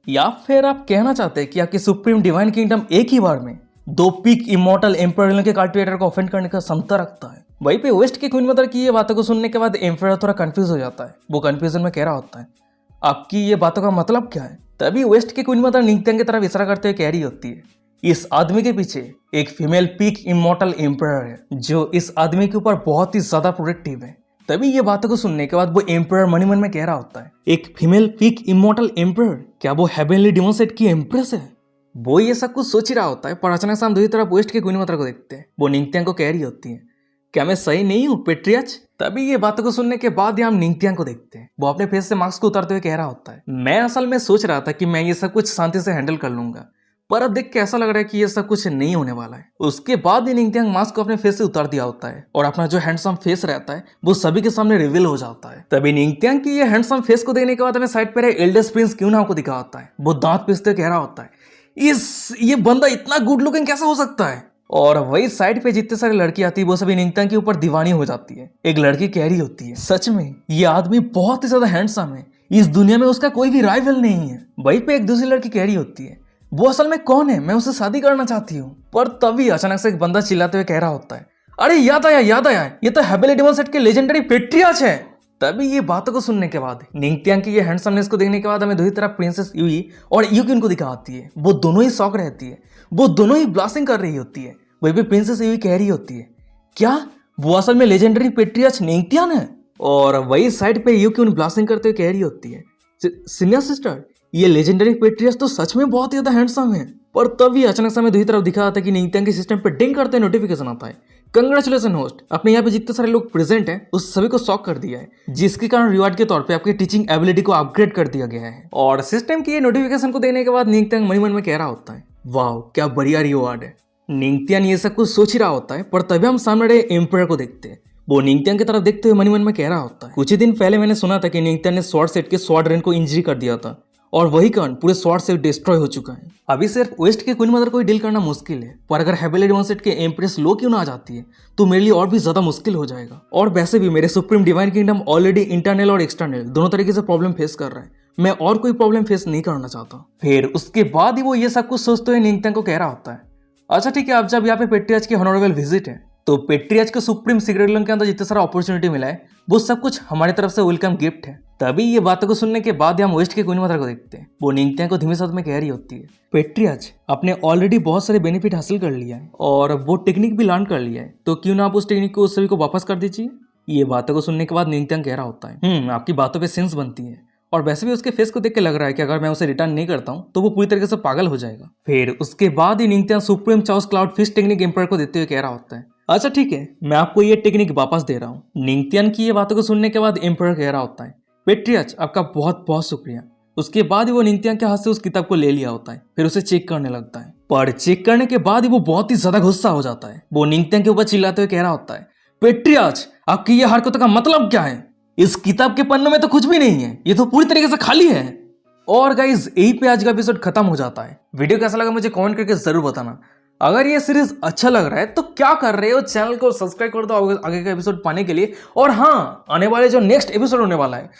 या फिर आप कहना चाहते हैं कि आपकी सुप्रीम डिवाइन किंगडम एक ही बार में दो पीक इमॉर्टल एम्पर के कल्टिवेटर को ऑफेंड करने का क्षमता रखता है? वहीं पे वेस्ट की क्वीन मदर की ये बातों को सुनने के बाद एम्पर थोड़ा कंफ्यूज हो जाता है। वो कंफ्यूजन में कह रहा होता है, आपकी ये बातों का मतलब क्या है? तभी वेस्ट की क्वीन मदर निंगथियांग की तरफ इशारा करते हुए कह रही होती है, इस आदमी के पीछे एक फीमेल पीक इमॉर्टल एम्पर है जो इस आदमी के ऊपर बहुत ही ज्यादा प्रोटेक्टिव है। तभी ये बातों को सुनने के बाद वो एम्पर मन ही मन में कह रहा होता है, एक फीमेल पीक इमॉर्टल एम्पर, क्या वो हेवनली डिमन सेट की एम्प्रेस है? वो ये सब कुछ सोच ही रहा होता है, पर अचानक से हम दूसरी तरफ वेस्ट की क्वीन मदर को देखते हैं। वो निंगथियांग को कह रही होती है, क्या मैं सही नहीं हूँ पेट्रियाच? तभी ये बातों को सुनने के बाद हम निंगथियांग को देखते हैं। वो अपने फेस से मास्क को उतारते हुए कह रहा होता है, मैं असल में सोच रहा था कि मैं ये सब कुछ शांति से हैंडल कर लूंगा, पर अब देख के ऐसा लग रहा है कि ये सब कुछ नहीं होने वाला है। उसके बाद ही निंगथियांग मास्क को अपने फेस से उतार दिया होता है और अपना जो हैंडसम फेस रहता है वो सभी के सामने रिवील हो जाता है। तभी निंगथियांग की ये हैंडसम फेस को देखने के बाद हमें साइड पे एल्डेस्ट प्रिंस क्यों ना को दिखा होता है। वो दांत पीसते कह रहा होता है, ये बंदा इतना गुड लुकिंग कैसे हो सकता है? और वही साइड पे जितने सारी लड़की आती है वो सभी निंगथियांग के ऊपर दीवानी हो जाती है। एक लड़की कह रही होती है, सच में ये आदमी बहुत ही ज्यादा हैंडसम है, इस दुनिया में उसका कोई भी राइवल नहीं है। वहीं पे एक दूसरी लड़की कह रही होती है, वो असल में कौन है, मैं उससे शादी करना चाहती हूँ। पर तभी अचानक से एक बंदा चिल्लाते हुए कह रहा होता है, अरे याद आया, ये तो हेवनली डिमन सेट के लेजेंडरी पेट्रियाच है। तभी ये बातों को सुनने के बाद निंगथियांग की ये हैंडसमनेस को देखने के बाद हमें दूसरी तरफ प्रिंसेस यूई और यूकिन को दिखाती है। वो दोनों ही शौक रहती है, वो दोनों ही ब्लास्टिंग कर रही होती है। वही भी प्रिंसेस यूई कह रही होती है, क्या वो असल में लेजेंडरी पेट्रियाच निंगथियांग है? और वही साइड पे यूकिन ब्लास्टिंग करते हुए कह रही होती है, सीनियर सिस्टर, ये लेजेंडरी पेट्रियाच तो सच में बहुत ज्यादा हैंडसम है। पर तभी अचानक से हमें दूसरी तरफ दिखा आता है कि निंगथियांग के सिस्टम पे डिंग करते नोटिफिकेशन आता है, कंग्रेचुलेशन होस्ट, अपने यहाँ पे जितने सारे लोग प्रेजेंट हैं उस सभी को शॉक कर दिया है, जिसके कारण रिवार्ड के तौर पे आपकी टीचिंग एबिलिटी को अपग्रेड कर दिया गया है। और सिस्टम की ये नोटिफिकेशन को देने के बाद निंगथियांग मन में कह रहा होता है, वाह क्या बढ़िया रिवार्ड है। निंगथियांग ये सब कुछ सोच ही रहा होता है, पर तभी हम सामने रहे एम्पर को देखते हैं। वो निंगथियांग की तरफ देखते हुए मन में कह रहा होता है, कुछ ही दिन पहले मैंने सुना था कि निंगथियांग ने स्वॉर्ड सेट के स्वॉर्ड रेन को इंजरी कर दिया था और वही कारण पूरे स्वॉर्ड सेट डिस्ट्रॉय हो चुका है। अभी सिर्फ वेस्ट के क्वीन मदर को ही डील करना मुश्किल है, पर अगर हेवनली डिमन सेट के एम्प्रेस लो क्यों ना आ जाती है तो मेरे लिए और भी ज्यादा मुश्किल हो जाएगा। और वैसे भी मेरे supreme divine kingdom already internal और एक्सटर्नल दोनों तरीके से प्रॉब्लम फेस कर रहा है, मैं और कोई प्रॉब्लम फेस नहीं करना चाहता। फिर उसके बाद ही वो ये सब कुछ सोचते हुए निंगथियांग को कह रहा होता है, अच्छा ठीक है, अब जब यहाँ पे पेट्रियाच की ऑनरेबल विजिट है तो पेट्रियाच को सुप्रीम सीक्रेट के अंदर जितने सारा अपॉर्चुनिटी मिला है वो सब कुछ हमारी तरफ से वेलकम गिफ्ट है। तभी ये बातों को सुनने के बाद हम वेस्ट के क्वीन मदर को देखते हैं। वो निंगथियांग को धीमे शब्द में कह रही होती है, पेट्रियाच आपने ऑलरेडी बहुत सारे बेनिफिट हासिल कर लिया है और वो टेक्निक भी लर्न कर लिया है, तो क्यों ना आप उस टेक्निक को उस सभी को वापस कर दीजिए। ये बातों को सुनने के बाद निंगथियांग कह रहा होता है, आपकी बातों पे सेंस बनती है, और वैसे भी उसके फेस को देख के लग रहा है कि अगर मैं उसे रिटर्न नहीं करता हूँ तो वो पूरी तरीके से पागल हो जाएगा। फिर उसके बाद ही निंगथियांग supreme chaos cloud fish technique empire को देते हुए कह रहा होता है, अच्छा ठीक है, मैं आपको ये टेक्निक वापस दे रहा हूँ। निंगथियांग की ये बातों को सुनने के बाद एम्पायर कह रहा होता है, पेट्रियार्च आपका बहुत बहुत शुक्रिया। उसके बाद ही वो निंगथियांग के हाथ से उस किताब को ले लिया होता है, फिर उसे चेक करने लगता है। पर चेक करने के बाद ही वो बहुत ही ज्यादा गुस्सा हो जाता है। वो निंगथियांग के ऊपर चिल्लाते हुए कह रहा होता है, पेट्रियार्च आपकी ये हरकतों का मतलब क्या है? इस किताब के पन्नों में तो कुछ भी नहीं है, ये तो पूरी तरीके से खाली है। और गाइज यही पे आज का एपिसोड खत्म हो जाता है। वीडियो कैसा लगा मुझे कमेंट करके जरूर बताना। अगर ये सीरीज अच्छा लग रहा है तो क्या कर रहे हो, चैनल को सब्सक्राइब कर दो आगे का एपिसोड पाने के लिए। और हाँ, आने वाले जो नेक्स्ट एपिसोड होने वाला है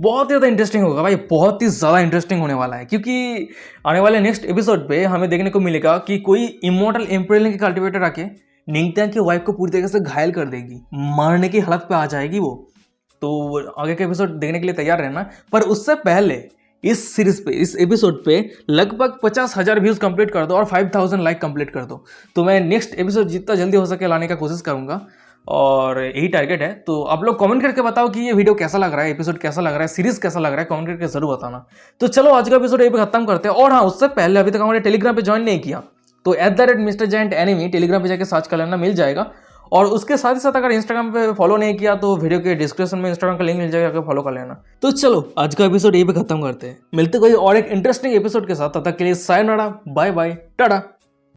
बहुत ही ज़्यादा इंटरेस्टिंग होगा भाई, बहुत ही ज़्यादा इंटरेस्टिंग होने वाला है, क्योंकि आने वाले नेक्स्ट एपिसोड पे हमें देखने को मिलेगा कि कोई इमॉर्टल एम्परल की कल्टिवेटर आके निंगथियांग की वाइफ को पूरी तरीके से घायल कर देगी, मारने की हालत पे आ जाएगी वो। तो आगे का एपिसोड देखने के लिए तैयार रहना। पर उससे पहले इस सीरीज पे, इस एपिसोड पे लगभग 50,000 व्यूज कंप्लीट कर दो और 5,000 लाइक कंप्लीट कर दो, तो मैं नेक्स्ट एपिसोड जितना जल्दी हो सके लाने का कोशिश करूंगा और यही टारगेट है। तो आप लोग कमेंट करके बताओ कि ये वीडियो कैसा लग रहा है, एपिसोड कैसा लग रहा है, सीरीज कैसा लग रहा है, कमेंट करके जरूर बताना। तो चलो आज का एपिसोड यही पे खत्म करते हैं। और हाँ, उससे पहले अभी तक हमारे टेलीग्राम पे ज्वाइन नहीं किया तो @Mr. Giant Enemy टेलीग्राम पे जाकर सर्च कर लेना, मिल जाएगा। और उसके साथ ही साथ अगर इंस्टाग्राम पे फॉलो नहीं किया तो वीडियो के डिस्क्रिप्शन में इंस्टाग्राम का लिंक मिल जाएगा, अगर फॉलो कर लेना। तो चलो आज का एपिसोड यही पे खत्म करते हैं, मिलते कोई और एक इंटरेस्टिंग एपिसोड के साथ। तब तक के लिए सायोनारा, बाय बाय, टाटा।